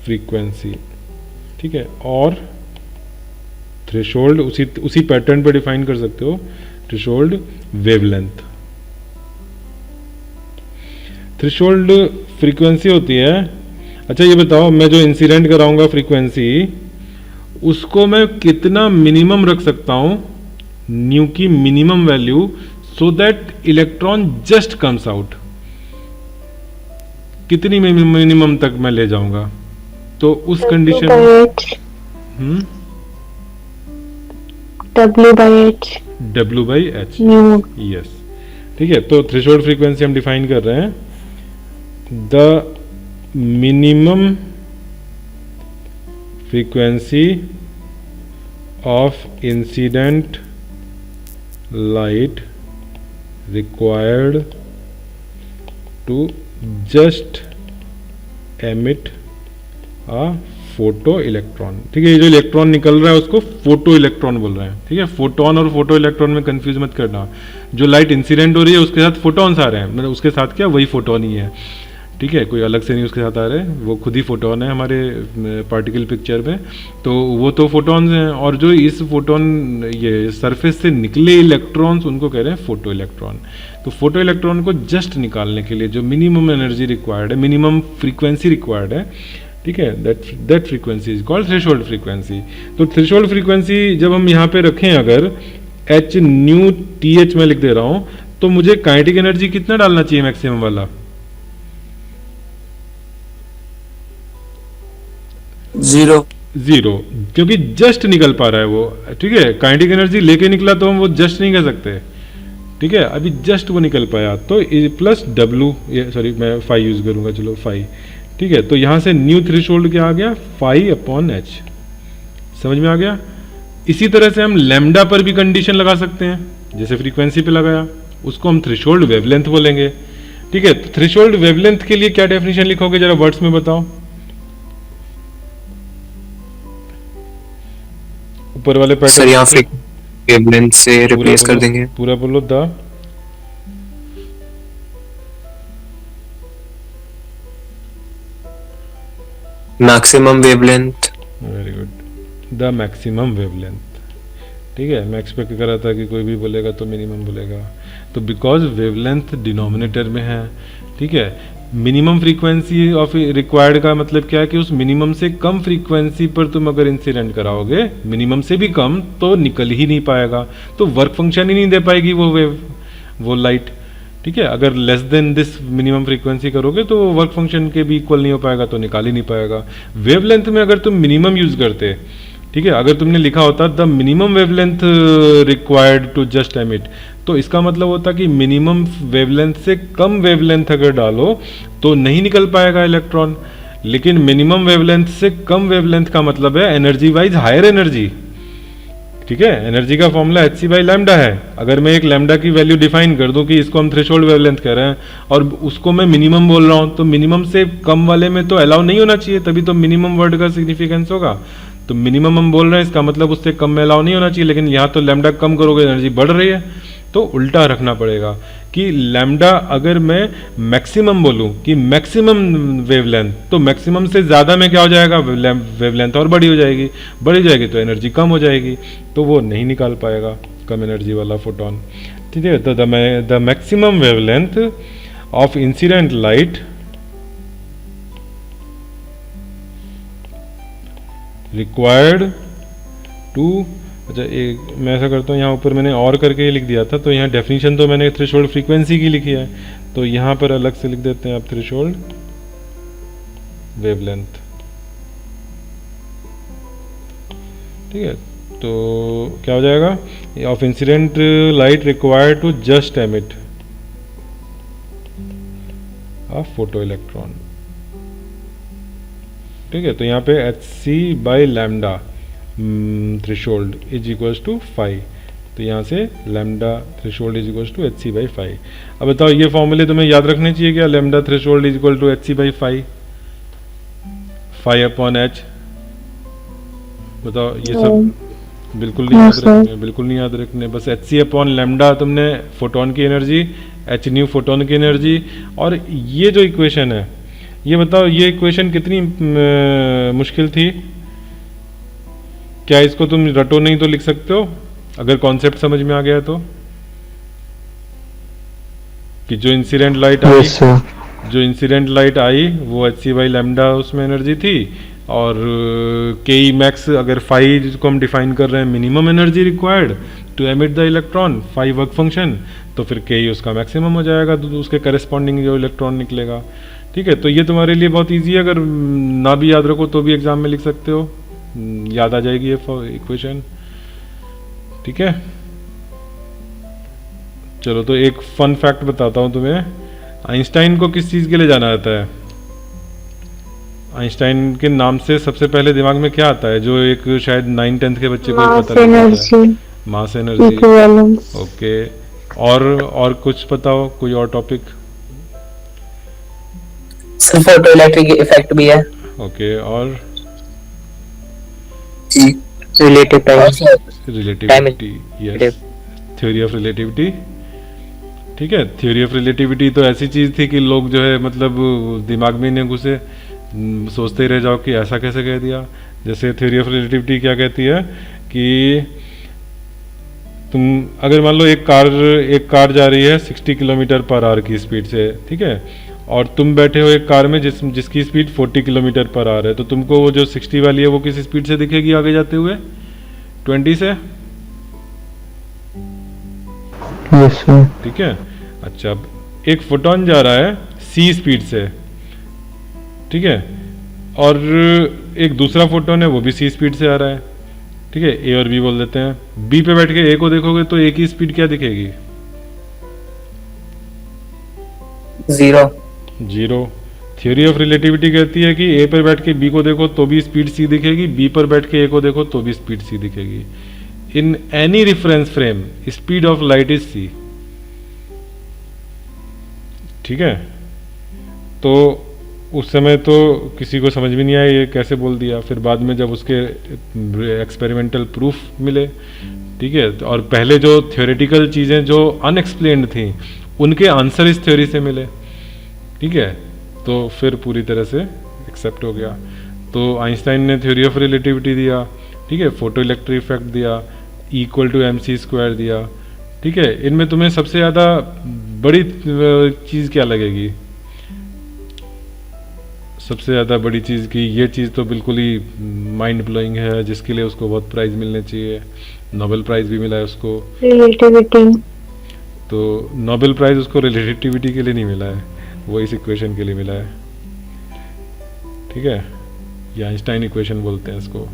फ्रीक्वेंसी, ठीक है, और थ्रेशोल्ड उसी पैटर्न पर डिफाइन कर सकते हो, थ्रेशोल्ड वेवलेंथ। थ्रेशोल्ड फ्रीक्वेंसी होती है, अच्छा ये बताओ, मैं जो इंसिडेंट कराऊंगा फ्रीक्वेंसी उसको मैं कितना मिनिमम रख सकता हूं, न्यू की minimum value, so that electron just comes out, कितनी मिनिमम तक मैं ले जाऊंगा? तो उस condition W by H, yes, ठीक है। तो थ्रेशोल्ड फ्रीक्वेंसी हम डिफाइन कर रहे हैं, the minimum frequency of incident light required to just emit a photo electron, ठीक है। ये जो इलेक्ट्रॉन निकल रहा है उसको फोटो इलेक्ट्रॉन बोल रहे हैं, ठीक है। फोटोन और फोटो इलेक्ट्रॉन में कंफ्यूज मत करना, जो लाइट इंसिडेंट हो रही है उसके साथ फोटोन्स आ रहे हैं, मतलब उसके साथ क्या, वही फोटोन ही है, ठीक है, कोई अलग से नहीं उसके साथ आ रहे, वो खुद ही फोटोन है हमारे पार्टिकल पिक्चर में, तो वो तो फोटोन्स हैं। और जो इस फोटोन ये सरफेस से निकले इलेक्ट्रॉन्स उनको कह रहे हैं फोटो इलेक्ट्रॉन। तो फोटो इलेक्ट्रॉन को जस्ट निकालने के लिए जो मिनिमम एनर्जी रिक्वायर्ड है, मिनिमम फ्रीक्वेंसी रिक्वायर्ड है, ठीक है, that frequency is called threshold frequency. तो थ्रेशोल्ड फ्रीक्वेंसी जब हम यहाँ पे रखें, अगर एच न्यू टी एच में लिख दे रहा हूँ, तो मुझे काइनेटिक एनर्जी कितना डालना चाहिए मैक्सिमम वाला? 0 जीरो, क्योंकि जस्ट निकल पा रहा है वो, ठीक है। काइनेटिक एनर्जी लेके निकला तो हम वो जस्ट नहीं कह सकते, ठीक है। अभी जस्ट वो निकल पाया तो प्लस डब्लू, ये सॉरी मैं फाइव यूज करूंगा, चलो फाइव, ठीक है। तो यहां से न्यू थ्रेशोल्ड क्या आ गया, 5/h, समझ में आ गया। इसी तरह से हम लैम्डा पर भी कंडीशन लगा सकते हैं, जैसे फ्रीक्वेंसी पे लगाया, उसको हम थ्रेशोल्ड वेवलेंथ बोलेंगे, ठीक है। तो थ्रेशोल्ड वेवलेंथ के लिए क्या डेफिनेशन लिखोगे, जरा वर्ड्स में बताओ। ऊपर वाले पैटर्न सर यहाँ वेवलेंथ से रिप्लेस कर देंगे। पूरा बोलो, the maximum wavelength. Very good, the maximum wavelength, ठीक है। मैं एक्सपेक्ट कर रहा था कि कोई भी बोलेगा तो मिनिमम बोलेगा, तो बिकॉज वेवलेंथ डिनोमिनेटर में है, ठीक है। मिनिमम फ्रीक्वेंसी ऑफ रिक्वायर्ड का मतलब क्या है कि उस मिनिमम से कम फ्रीक्वेंसी पर तुम अगर इंसिडेंट कराओगे, मिनिमम से भी कम, तो निकल ही नहीं पाएगा, तो वर्क फंक्शन ही नहीं दे पाएगी वो वेव, वो लाइट, ठीक है। अगर less than this minimum frequency करोगे तो वो वर्क फंक्शन के भी इक्वल नहीं हो पाएगा, तो निकाल ही नहीं पाएगा। वेवलेंथ में अगर तुम मिनिमम यूज करते, ठीक है, अगर तुमने लिखा होता the minimum wavelength required to just emit, तो इसका मतलब होता कि मिनिमम वेवलेंथ से कम वेवलेंथ अगर डालो तो नहीं निकल पाएगा इलेक्ट्रॉन। लेकिन मिनिमम वेवलेंथ से कम वेवलेंथ का मतलब है एनर्जी वाइज हायर एनर्जी, ठीक है। एनर्जी का फॉर्मूला hc/λ है। अगर मैं एक लैम्डा की वैल्यू डिफाइन कर दूं कि इसको हम थ्रेशोल्ड वेवलेंथ कह रहे हैं और उसको मैं मिनिमम बोल रहा हूं, तो मिनिमम से कम वाले में तो अलाउ नहीं होना चाहिए, तभी तो मिनिमम वर्ड का सिग्निफिकेंस होगा। तो मिनिमम हम बोल रहे हैं, इसका मतलब उससे कम में अलाउ नहीं होना चाहिए, लेकिन यहाँ तो लैम्डा कम करोगे एनर्जी बढ़ रही है, तो उल्टा रखना पड़ेगा कि लैम्डा अगर मैं मैक्सिमम बोलूं कि मैक्सिमम वेवलेंथ, तो मैक्सिमम से ज़्यादा में क्या हो जाएगा, वेवलेंथ और बड़ी हो जाएगी, बड़ी जाएगी तो एनर्जी कम हो जाएगी, तो वो नहीं निकाल पाएगा कम एनर्जी वाला फोटोन, ठीक है। तो the maximum wavelength of incident light required to, अच्छा एक मैं ऐसा करता हूँ, यहाँ ऊपर मैंने और करके ही लिख दिया था, तो यहाँ डेफिनेशन तो मैंने थ्रेशोल्ड फ्रीक्वेंसी की लिखी है, तो यहाँ पर अलग से लिख देते हैं आप थ्रेशोल्ड वेवलेंथ, ठीक है। तो क्या हो जाएगा, of incident light required to just emit a photoelectron, ठीक है। तो यहाँ पे hc/λ threshold is equals to 5, तो यहाँ से lambda threshold is equals to hc/5। अब बताओ ये फॉर्मूले तुम्हें याद रखने चाहिए क्या, lambda threshold is equal to hc/5, 5/h, बताओ ये सब बिल्कुल नहीं याद रखने, बिल्कुल नहीं याद रखने, बस hc/λ तुमने फोटोन की एनर्जी, h न्यू फोटोन की एनर्जी, और ये जो इक्वेशन है, ये बताओ ये इक्वेशन कितनी मुश्किल थी, क्या इसको तुम रटो नहीं तो लिख सकते हो, अगर कॉन्सेप्ट समझ में आ गया तो, कि जो इंसिडेंट लाइट आई, जो इंसिडेंट लाइट आई वो hc/λ उसमें एनर्जी थी, और के मैक्स अगर 5 जिसको हम डिफाइन कर रहे हैं minimum energy required to emit the electron, 5 work function, तो फिर के उसका मैक्सिमम हो जाएगा, तो उसके करस्पॉन्डिंग जो इलेक्ट्रॉन निकलेगा, ठीक है। तो ये तुम्हारे लिए बहुत इजी है, अगर ना भी याद रखो तो भी एग्जाम में लिख सकते हो, याद आ जाएगी ये इक्वेशन, ठीक है। चलो तो एक फन फैक्ट बताता हूं तुम्हें, आइंस्टाइन को किस चीज के लिए जाना जाता है, आइंस्टाइन के नाम से सबसे पहले दिमाग में क्या आता है, जो एक शायद 9-10th के बच्चे को पता नहीं है, मास एनर्जी, ओके। और कुछ बताओ, कोई और टॉपिक, फोटो इलेक्ट्रिक इफेक्ट भी है, ओके। और relative time, relativity, yes, theory of relativity, ठीक है। थ्योरी ऑफ रिलेटिविटी तो ऐसी चीज थी कि लोग जो है मतलब दिमाग में नहीं घुसे, सोचते ही रह जाओ कि ऐसा कैसे कह दिया। जैसे थ्योरी ऑफ रिलेटिविटी क्या कहती है कि तुम अगर मान लो एक कार जा रही है 60 किलोमीटर पर आवर की स्पीड से, ठीक है, और तुम बैठे हो एक कार में जिसकी स्पीड 40 किलोमीटर पर आवर है, तो तुमको वो जो 60 वाली है वो किस स्पीड से दिखेगी आगे जाते हुए, 20 से, यस सर, ठीक है। अच्छा, अब एक फोटोन जा रहा है c स्पीड से, ठीक है, और एक दूसरा फोटोन है वो भी सी स्पीड से आ रहा है, ठीक है, ए और बी बोल देते हैं। बी पे बैठ के ए को देखोगे तो ए की स्पीड क्या दिखेगी? 0। जीरो। थ्योरी ऑफ रिलेटिविटी कहती है कि ए पर बैठ के बी को देखो तो भी स्पीड सी दिखेगी, बी पर बैठ के ए को देखो तो भी स्पीड सी दिखेगी। In any reference frame speed of light is c, ठीक है। तो उस समय तो किसी को समझ में नहीं आया ये कैसे बोल दिया, फिर बाद में जब उसके एक्सपेरिमेंटल प्रूफ मिले, ठीक है, और पहले जो थ्योरेटिकल चीज़ें जो अनएक्सप्लेन्ड थी उनके आंसर इस थ्योरी से मिले, ठीक है, तो फिर पूरी तरह से एक्सेप्ट हो गया। तो आइंस्टाइन ने थ्योरी ऑफ रिलेटिविटी दिया, ठीक है, फोटो इलेक्ट्रिक इफेक्ट दिया, इक्वल टू mc² दिया, ठीक है। इनमें तुम्हें सबसे ज़्यादा बड़ी चीज़ क्या लगेगी? सबसे ज़्यादा बड़ी चीज़ की ये चीज़ तो बिल्कुल ही माइंड ब्लोइंग है, जिसके लिए उसको बहुत प्राइज़ मिलने चाहिए, नोबेल प्राइज़ भी मिला है उसको। रिलेटिविटी। तो नोबेल प्राइज़ उसको रिलेटिविटी के लिए नहीं मिला है, वो इस इक्वेशन के लिए मिला है, ठीक है, ये आइंस्टाइन इक्वेशन बोलते हैं इसको,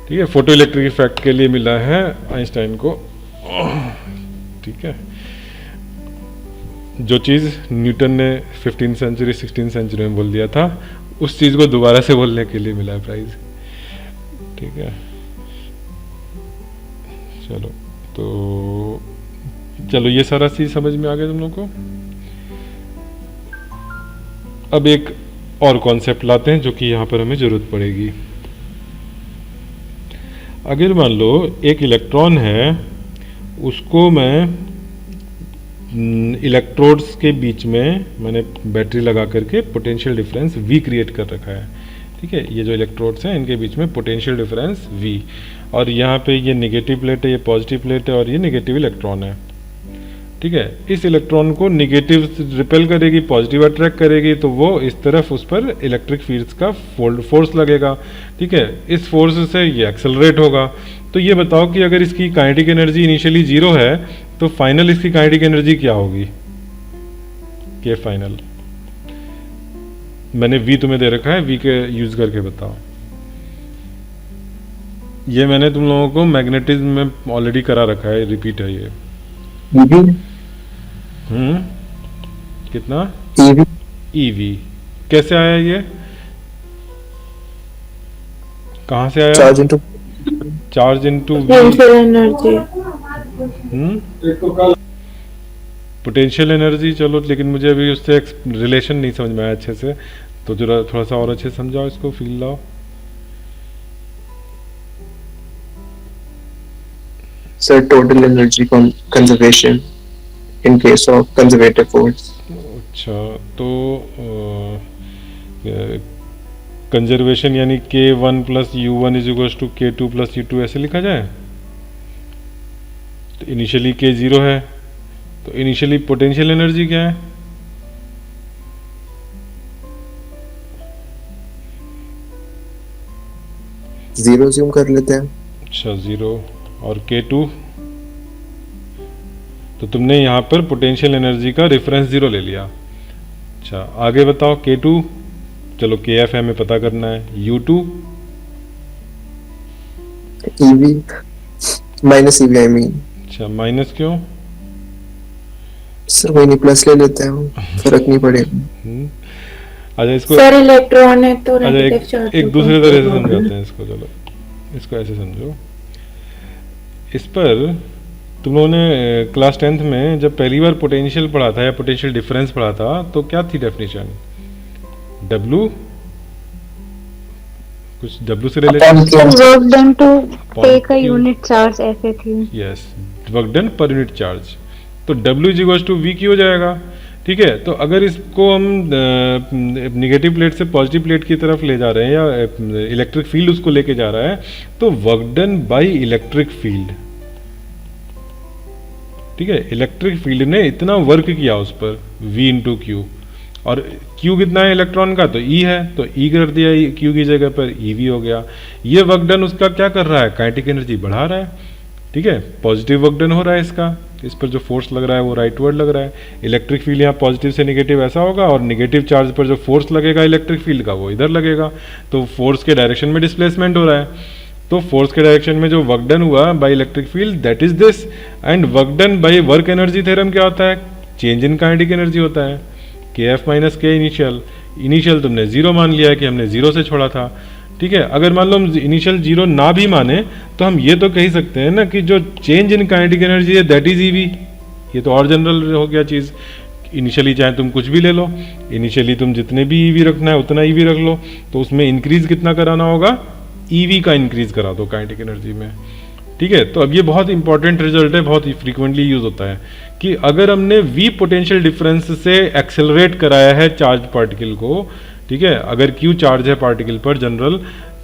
ठीक है। फोटो इलेक्ट्रिक इफेक्ट के लिए मिला है आइंस्टाइन को, ठीक है। जो चीज़ न्यूटन ने 15वीं सेंचुरी 16वीं सेंचुरी में बोल दिया था, उस चीज़ को दोबारा से बोलने के लिए मिला है प्राइज, ठीक है। चलो, तो चलो ये सारा चीज़ समझ में आ गया तुम लोग को। अब एक और कॉन्सेप्ट लाते हैं जो कि यहाँ पर हमें ज़रूरत पड़ेगी। अगर मान लो एक इलेक्ट्रॉन है, उसको मैं इलेक्ट्रोड्स के बीच में मैंने बैटरी लगा करके पोटेंशियल डिफरेंस V क्रिएट कर रखा है, ठीक है। ये जो इलेक्ट्रोड्स हैं इनके बीच में पोटेंशियल डिफरेंस V, और यहाँ पे ये नेगेटिव प्लेट है, ये पॉजिटिव प्लेट है, और ये नेगेटिव इलेक्ट्रॉन है, ठीक है। इस इलेक्ट्रॉन को नेगेटिव रिपेल करेगी, पॉजिटिव अट्रैक्ट करेगी, तो वो इस तरफ उस पर इलेक्ट्रिक फील्ड्स का फोर्स लगेगा, ठीक है। इस फोर्स से ये एक्सेलरेट होगा। तो ये बताओ कि अगर इसकी काइनेटिक एनर्जी इनिशियली 0 है तो फाइनल इसकी काइनेटिक एनर्जी क्या होगी? के फाइनल मैंने V तुम्हें दे रखा है, V के यूज करके बताओ। ये मैंने तुम लोगों को मैग्नेटिज्म में ऑलरेडी करा रखा है, रिपीट है ये। कितना? EV कैसे आया ये? कहाँ से आया? Charge into energy. Potential energy. चलो, लेकिन मुझे अभी उससे रिलेशन नहीं समझ में आया अच्छे से, तो जरा थोड़ा सा और अच्छे से समझाओ इसको, फील लाओ। Sir, total energy conservation in case of conservative force. अच्छा, तो कंजर्वेशन यानी K1 plus U1 is equal to K2 plus U2 ऐसे लिखा जाए। तो इनिशियली K 0 है, तो इनिशियली पोटेंशियल एनर्जी क्या है? जीरो ज्यूम कर लेते हैं। अच्छा, 0 और K2, तो तुमने यहाँ पर पोटेंशियल एनर्जी का रेफरेंस 0 ले लिया। अच्छा, आगे बताओ K2, चलो KF हमें पता करना है। U2 EV minus EV I mean. अच्छा, माइनस क्यों? सर वही नहीं, प्लस ले लेते हैं, फर्क नहीं पड़ेगा। अच्छा, इसको सर इलेक्ट्रॉन है तो अच्छा नेगेटिव चार्ज एक दूसरे तरह से समझाते हैं इसको। चलो, इसको ऐसे समझो। इस पर तुम लोगों ने क्लास 10th में जब पहली बार पोटेंशियल पढ़ा था या पोटेंशियल डिफरेंस पढ़ा था, तो क्या थी डेफिनेशन? W कुछ W से related, work done to take a unit charge ऐसे थी। Yes, work done per unit charge. तो W is equal to V की हो जाएगा, ठीक है। तो अगर इसको हम नेगेटिव प्लेट से पॉजिटिव प्लेट की तरफ ले जा रहे हैं या इलेक्ट्रिक फील्ड उसको लेके जा रहा है, तो work done by electric field, ठीक है। इलेक्ट्रिक फील्ड ने इतना वर्क किया उस पर, V इंटू क्यू, और Q कितना है इलेक्ट्रॉन का? तो E है, तो E कर दिया Q की जगह पर, EV हो गया। ये वर्क डन उसका क्या कर रहा है? काइनेटिक एनर्जी बढ़ा रहा है, ठीक है। पॉजिटिव वर्क डन हो रहा है इसका, इस पर जो फोर्स लग रहा है वो राइटवर्ड लग रहा है। इलेक्ट्रिक फील्ड यहाँ पॉजिटिव से नेगेटिव ऐसा होगा, और नेगेटिव चार्ज पर जो फोर्स लगेगा इलेक्ट्रिक फील्ड का वो इधर लगेगा, तो फोर्स के डायरेक्शन में डिस्प्लेसमेंट हो रहा है। तो फोर्स के डायरेक्शन में जो वर्क डन हुआ by electric field that is this, and work done by work energy theorem क्या होता है, चेंज इन काइनेटिक एनर्जी होता है, के एफ माइनस के इनिशियल। इनिशियल तुमने जीरो मान लिया है कि हमने जीरो से छोड़ा था, ठीक है। अगर मान लो हम इनिशियल जीरो ना भी माने तो हम ये तो कह ही सकते हैं ना कि जो चेंज इन काइनेटिक एनर्जी है दैट इज ईवी। ये तो और जनरल हो गया चीज़। इनिशियली चाहे तुम कुछ भी ले लो, इनिशियली तुम जितने भी ईवी रखना है उतना ईवी रख लो, तो उसमें इंक्रीज कितना कराना होगा, ईवी का इंक्रीज करा दो काइनेटिक एनर्जी में, ठीक है। तो अब ये बहुत इंपॉर्टेंट रिजल्ट है, बहुत ही फ्रीक्वेंटली यूज होता है कि अगर हमने वी पोटेंशियल डिफरेंस से एक्सेलरेट कराया है चार्ज पार्टिकल को, ठीक है, अगर क्यू चार्ज है पार्टिकल पर जनरल,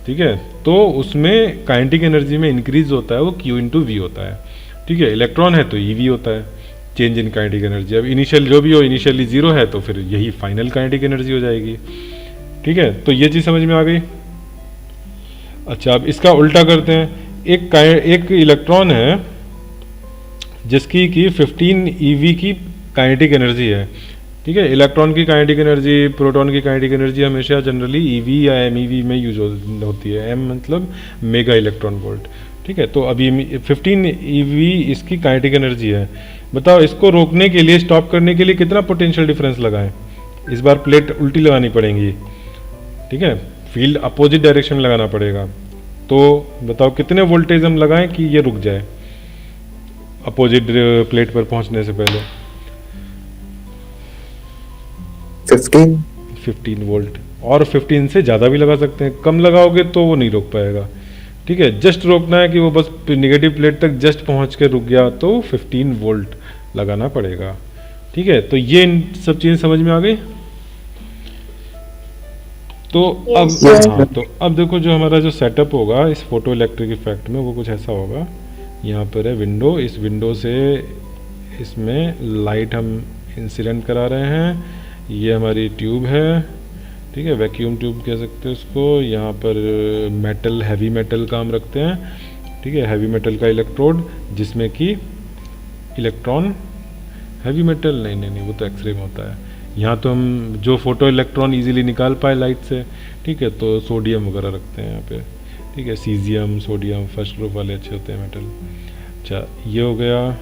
ठीक है, तो उसमें काइनेटिक एनर्जी में इंक्रीज होता है वो क्यू इंटू वी होता है, ठीक है। इलेक्ट्रॉन है तो ईवी होता है, चेंज इन काइनेटिक एनर्जी। अब इनिशियल जो भी हो, इनिशियली जीरो है तो फिर यही फाइनल काइनेटिक एनर्जी हो जाएगी, ठीक है। तो ये चीज़ समझ में आ गई। अच्छा, अब इसका उल्टा करते हैं। एक इलेक्ट्रॉन है जिसकी कि 15 ईवी की काइनेटिक एनर्जी है, ठीक है। इलेक्ट्रॉन की काइनेटिक एनर्जी, प्रोटॉन की काइनेटिक एनर्जी हमेशा जनरली ईवी या एमईवी में यूज होती है। एम मतलब मेगा इलेक्ट्रॉन वोल्ट, ठीक है। तो अभी 15 ईवी इसकी काइनेटिक एनर्जी है। बताओ इसको रोकने के लिए, स्टॉप करने के लिए कितना पोटेंशियल डिफरेंस लगाएं। इस बार प्लेट उल्टी लगानी पड़ेगी, ठीक है, फील्ड अपोजिट डायरेक्शन में लगाना पड़ेगा। तो बताओ कितने वोल्टेज हम लगाएं कि ये रुक जाए अपोजिट प्लेट पर पहुंचने से पहले। 15 वोल्ट, और 15 से ज़्यादा भी लगा सकते हैं। कम लगाओगे तो वो नहीं रोक पाएगा, ठीक है। जस्ट रोकना है कि वो बस नेगेटिव प्लेट तक जस्ट पहुंच के रुक गया, तो 15 वोल्ट लगाना पड़ेगा, ठीक है। तो ये सब चीज़ें समझ में आ गई। तो अब हाँ, तो अब देखो जो हमारा जो सेटअप होगा इस फोटो इलेक्ट्रिक इफेक्ट में वो कुछ ऐसा होगा। यहाँ पर है विंडो, इस विंडो से इसमें लाइट हम इंसिडेंट करा रहे हैं। ये हमारी ट्यूब है, ठीक है, वैक्यूम ट्यूब कह सकते हैं उसको। यहाँ पर मेटल, हैवी मेटल का हम रखते हैं, ठीक है, हैवी मेटल का इलेक्ट्रोड जिसमें कि इलेक्ट्रॉन, हैवी मेटल नहीं वो तो एक्सरे में होता है। यहाँ तो हम जो फोटो इलेक्ट्रॉन इजीली निकाल पाए लाइट से, ठीक है, तो सोडियम वगैरह रखते हैं यहाँ पे, ठीक है, सीजियम, सोडियम फर्स्ट ग्रुप वाले अच्छे होते हैं मेटल। अच्छा, ये हो गया।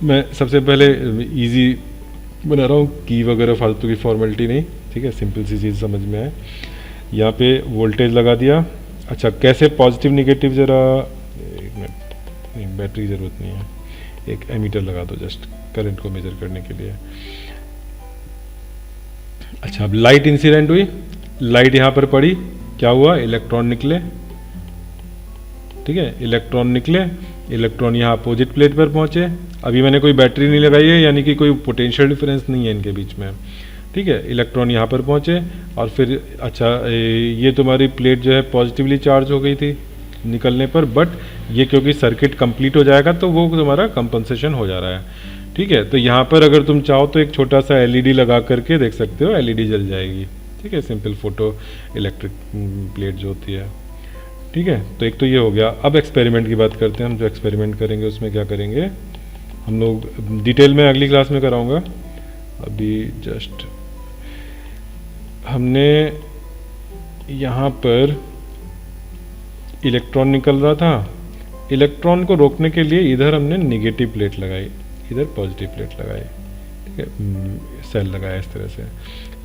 मैं सबसे पहले इजी बना रहा हूँ, की वगैरह फालतू की फॉर्मेलिटी नहीं, ठीक है, सिंपल सी चीज़ समझ में आए। यहाँ पे वोल्टेज लगा दिया। अच्छा, कैसे पॉजिटिव निगेटिव, ज़रा एक मिनट, नहीं बैटरी की ज़रूरत नहीं है, एक एमीटर लगा दो जस्ट करंट को मेजर करने के लिए। अच्छा, अब लाइट इंसिडेंट हुई, लाइट यहाँ पर पड़ी, क्या हुआ, इलेक्ट्रॉन निकले, ठीक है, इलेक्ट्रॉन निकले, इलेक्ट्रॉन यहाँ अपोजिट प्लेट पर पहुँचे। अभी मैंने कोई बैटरी नहीं लगाई है, यानी कि कोई पोटेंशियल डिफरेंस नहीं है इनके बीच में, ठीक है। इलेक्ट्रॉन यहाँ पर पहुँचे और फिर अच्छा ये तुम्हारी प्लेट जो है पॉजिटिवली चार्ज हो गई थी निकलने पर, बट ये क्योंकि सर्किट कंप्लीट हो जाएगा तो वो तुम्हारा कंपनसेशन हो जा रहा है, ठीक है। तो यहाँ पर अगर तुम चाहो तो एक छोटा सा एलईडी लगा करके देख सकते हो, एलईडी जल जाएगी, ठीक है, सिंपल फोटो इलेक्ट्रिक प्लेट जो होती है, ठीक है। तो एक तो ये हो गया। अब एक्सपेरिमेंट की बात करते हैं। हम जो एक्सपेरिमेंट करेंगे उसमें क्या करेंगे हम लोग, डिटेल में अगली क्लास में कराऊंगा। अभी जस्ट हमने यहाँ पर इलेक्ट्रॉन निकल रहा था, इलेक्ट्रॉन को रोकने के लिए इधर हमने निगेटिव प्लेट लगाई, इधर पॉजिटिव प्लेट लगाई, ठीक है, सेल लगाया इस तरह से।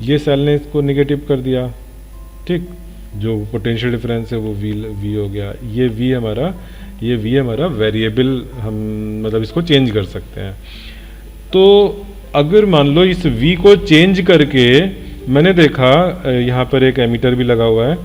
ये सेल ने इसको निगेटिव कर दिया, ठीक, जो पोटेंशियल डिफरेंस है वो वी हो गया। ये वी हमारा वेरिएबल, हम मतलब इसको चेंज कर सकते हैं। तो अगर मान लो इस वी को चेंज करके, मैंने देखा यहाँ पर एक एमीटर भी लगा हुआ है,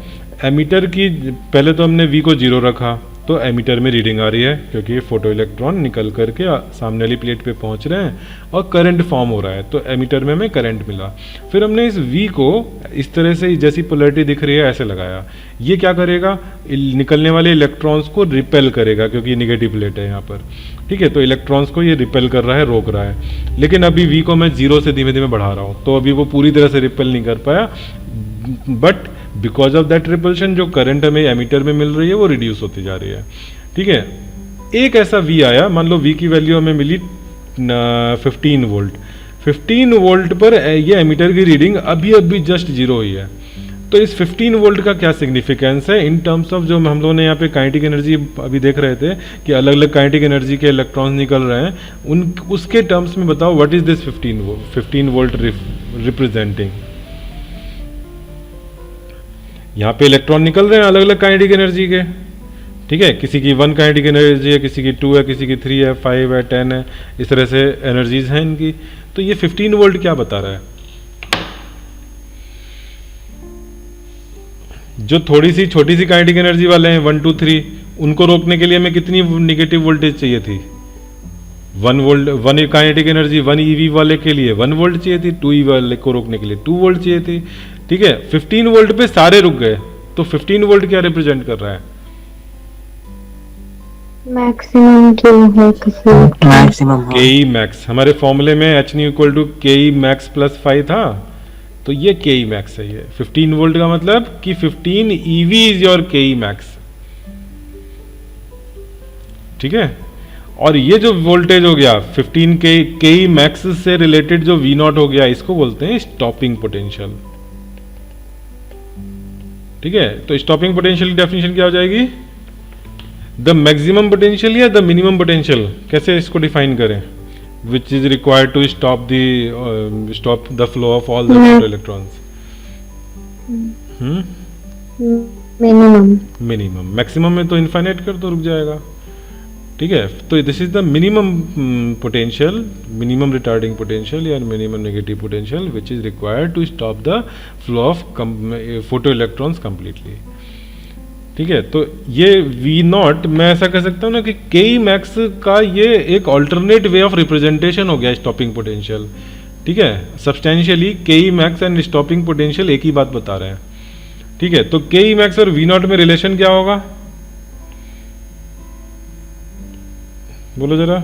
एमीटर की पहले तो हमने वी को 0 रखा तो एमीटर में रीडिंग आ रही है क्योंकि ये फोटो इलेक्ट्रॉन निकल करके सामने वाली प्लेट पे पहुंच रहे हैं और करंट फॉर्म हो रहा है, तो एमीटर में हमें करंट मिला। फिर हमने इस वी को इस तरह से जैसी पोलैरिटी दिख रही है ऐसे लगाया। ये क्या करेगा, निकलने वाले इलेक्ट्रॉन्स को रिपेल करेगा क्योंकि निगेटिव प्लेट है यहाँ पर, ठीक है। तो इलेक्ट्रॉन्स को ये रिपेल कर रहा है, रोक रहा है। लेकिन अभी वी को मैं 0 से धीमे धीमे बढ़ा रहा हूँ तो अभी वो पूरी तरह से रिपेल नहीं कर पाया, but because of that repulsion जो करंट हमें एमीटर में मिल रही है वो रिड्यूस होती जा रही है, ठीक है। एक ऐसा V आया, मान लो V की वैल्यू हमें मिली 15 वोल्ट, 15 वोल्ट पर ये एमीटर की रीडिंग अभी अभी जस्ट 0 हुई है। तो इस 15 वोल्ट का क्या सिग्निफिकेंस है इन टर्म्स ऑफ, जो हम लोगों ने यहाँ पे काइनेटिक एनर्जी अभी देख रहे थे कि अलग अलग काइनेटिक एनर्जी के इलेक्ट्रॉन्स निकल रहे हैं, उन उसके टर्म्स में बताओ what is this 15 volt representing. यहाँ पे इलेक्ट्रॉन निकल रहे हैं अलग अलग काइनेटिक एनर्जी के, ठीक है, किसी की 1 काइनेटिक एनर्जी है, किसी की 2 है, किसी की 3 है, 5 है, 10 है, इस तरह से एनर्जीज हैं इनकी। तो ये 15 वोल्ट क्या बता रहा है? जो थोड़ी सी छोटी सी काइनेटिक एनर्जी वाले हैं 1 2 3, उनको रोकने के लिए हमें कितनी नेगेटिव वोल्टेज चाहिए थी? 1 वोल्ट, 1 काइनेटिक एनर्जी 1 EV वाले के लिए 1 वोल्ट चाहिए थी, 2 EV वाले को रोकने के लिए 2 वोल्ट चाहिए थी, ठीक है। 15 वोल्ट पे सारे रुक गए, तो 15 वोल्ट क्या रिप्रेजेंट कर रहा है? मैक्सिमम जो है किसी मैक्सिमम Ke max, हमारे फॉर्मूले में H nu equal to Ke max plus 5 था, तो ये Ke max है। ये 15 वोल्ट का मतलब कि 15 EV is your Ke max, ठीक है। और ये जो वोल्टेज हो गया 15 Ke max से रिलेटेड जो V0 हो गया, इसको बोलते हैं स्टॉपिंग पोटेंशियल, ठीक है। तो स्टॉपिंग पोटेंशियल की डेफिनेशन क्या हो जाएगी? द मैक्सिमम पोटेंशियल या द मिनिमम पोटेंशियल, कैसे इसको डिफाइन करें? Which is required to stop the flow of all the electrons. Minimum, maximum में तो इनफाइनाइट कर दो, रुक जाएगा, ठीक है। तो this is the minimum potential, minimum retarding potential या minimum negative potential which is required to stop the flow of photo electrons completely, ठीक है। तो ये V0 मैं ऐसा कह सकता हूँ ना कि Ke max का ये एक ऑल्टरनेट वे ऑफ रिप्रेजेंटेशन हो गया स्टॉपिंग पोटेंशियल, ठीक है। Substantially Ke max and stopping potential एक ही बात बता रहे हैं, ठीक है। तो Ke max और V0 में रिलेशन क्या होगा, बोलो जरा।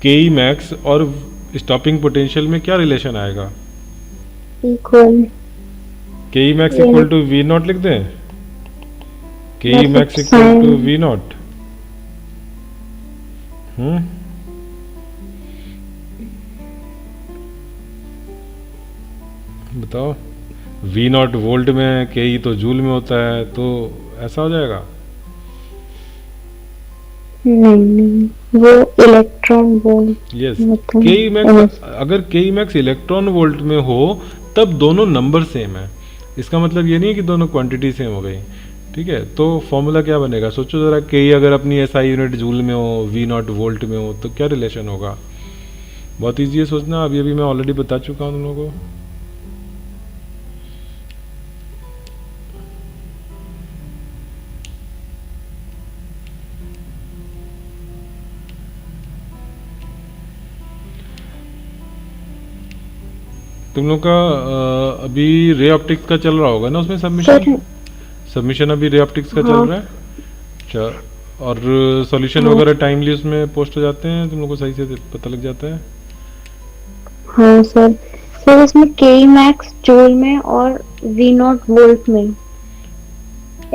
Ke max और स्टॉपिंग पोटेंशियल में क्या रिलेशन आएगा? Equal. Ke max equal to V0 लिख दें, Ke max equal to V0। बताओ, V0 वोल्ट में, Ke तो जूल में होता है, तो ऐसा हो जाएगा? नहीं, वो electron volt. Yes, Ke max, अगर Ke max इलेक्ट्रॉन वोल्ट में हो तब दोनों नंबर सेम है, इसका मतलब ये नहीं कि दोनों क्वांटिटी सेम हो गई, ठीक है। तो फॉर्मूला क्या बनेगा, सोचो जरा। Ke अगर अपनी SI यूनिट जूल में हो, V0 वोल्ट में हो, तो क्या रिलेशन होगा? बहुत ईजी है सोचना, अभी मैं ऑलरेडी बता चुका हूँ तुम लोगों को। तुम लोग का अभी रे ऑप्टिक्स का चल रहा होगा ना, उसमें सबमिशन अभी रे ऑप्टिक्स का चल रहा है। अच्छा, और सॉल्यूशन वगैरह टाइमली उसमें पोस्ट हो जाते हैं, तुम लोग को सही से पता लग जाता है? हाँ सर। सर इसमें Ke max जूल में और V0 वोल्ट में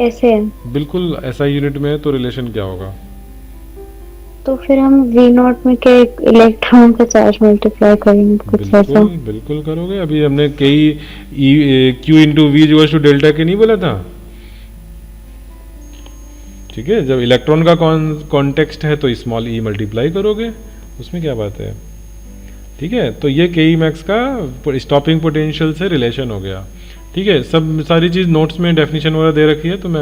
ऐसे है। बिल्कुल ऐसा यूनिट में है, तो रिलेशन क्या होगा? तो फिर हम V0 में क्या इलेक्ट्रॉन का चार्ज मल्टीप्लाई करेंगे, कुछ ऐसा? बिल्कुल करोगे। अभी हमने Q into V to delta के नहीं बोला था, ठीक है। जब इलेक्ट्रॉन का कॉन्टेक्स्ट है तो स्मॉल e मल्टीप्लाई करोगे, उसमें क्या बात है, ठीक है। तो ये Ke max का स्टॉपिंग पोटेंशियल से रिलेशन हो गया, ठीक है। सब सारी चीज़ नोट्स में डेफिनेशन वगैरह दे रखी है, तो मैं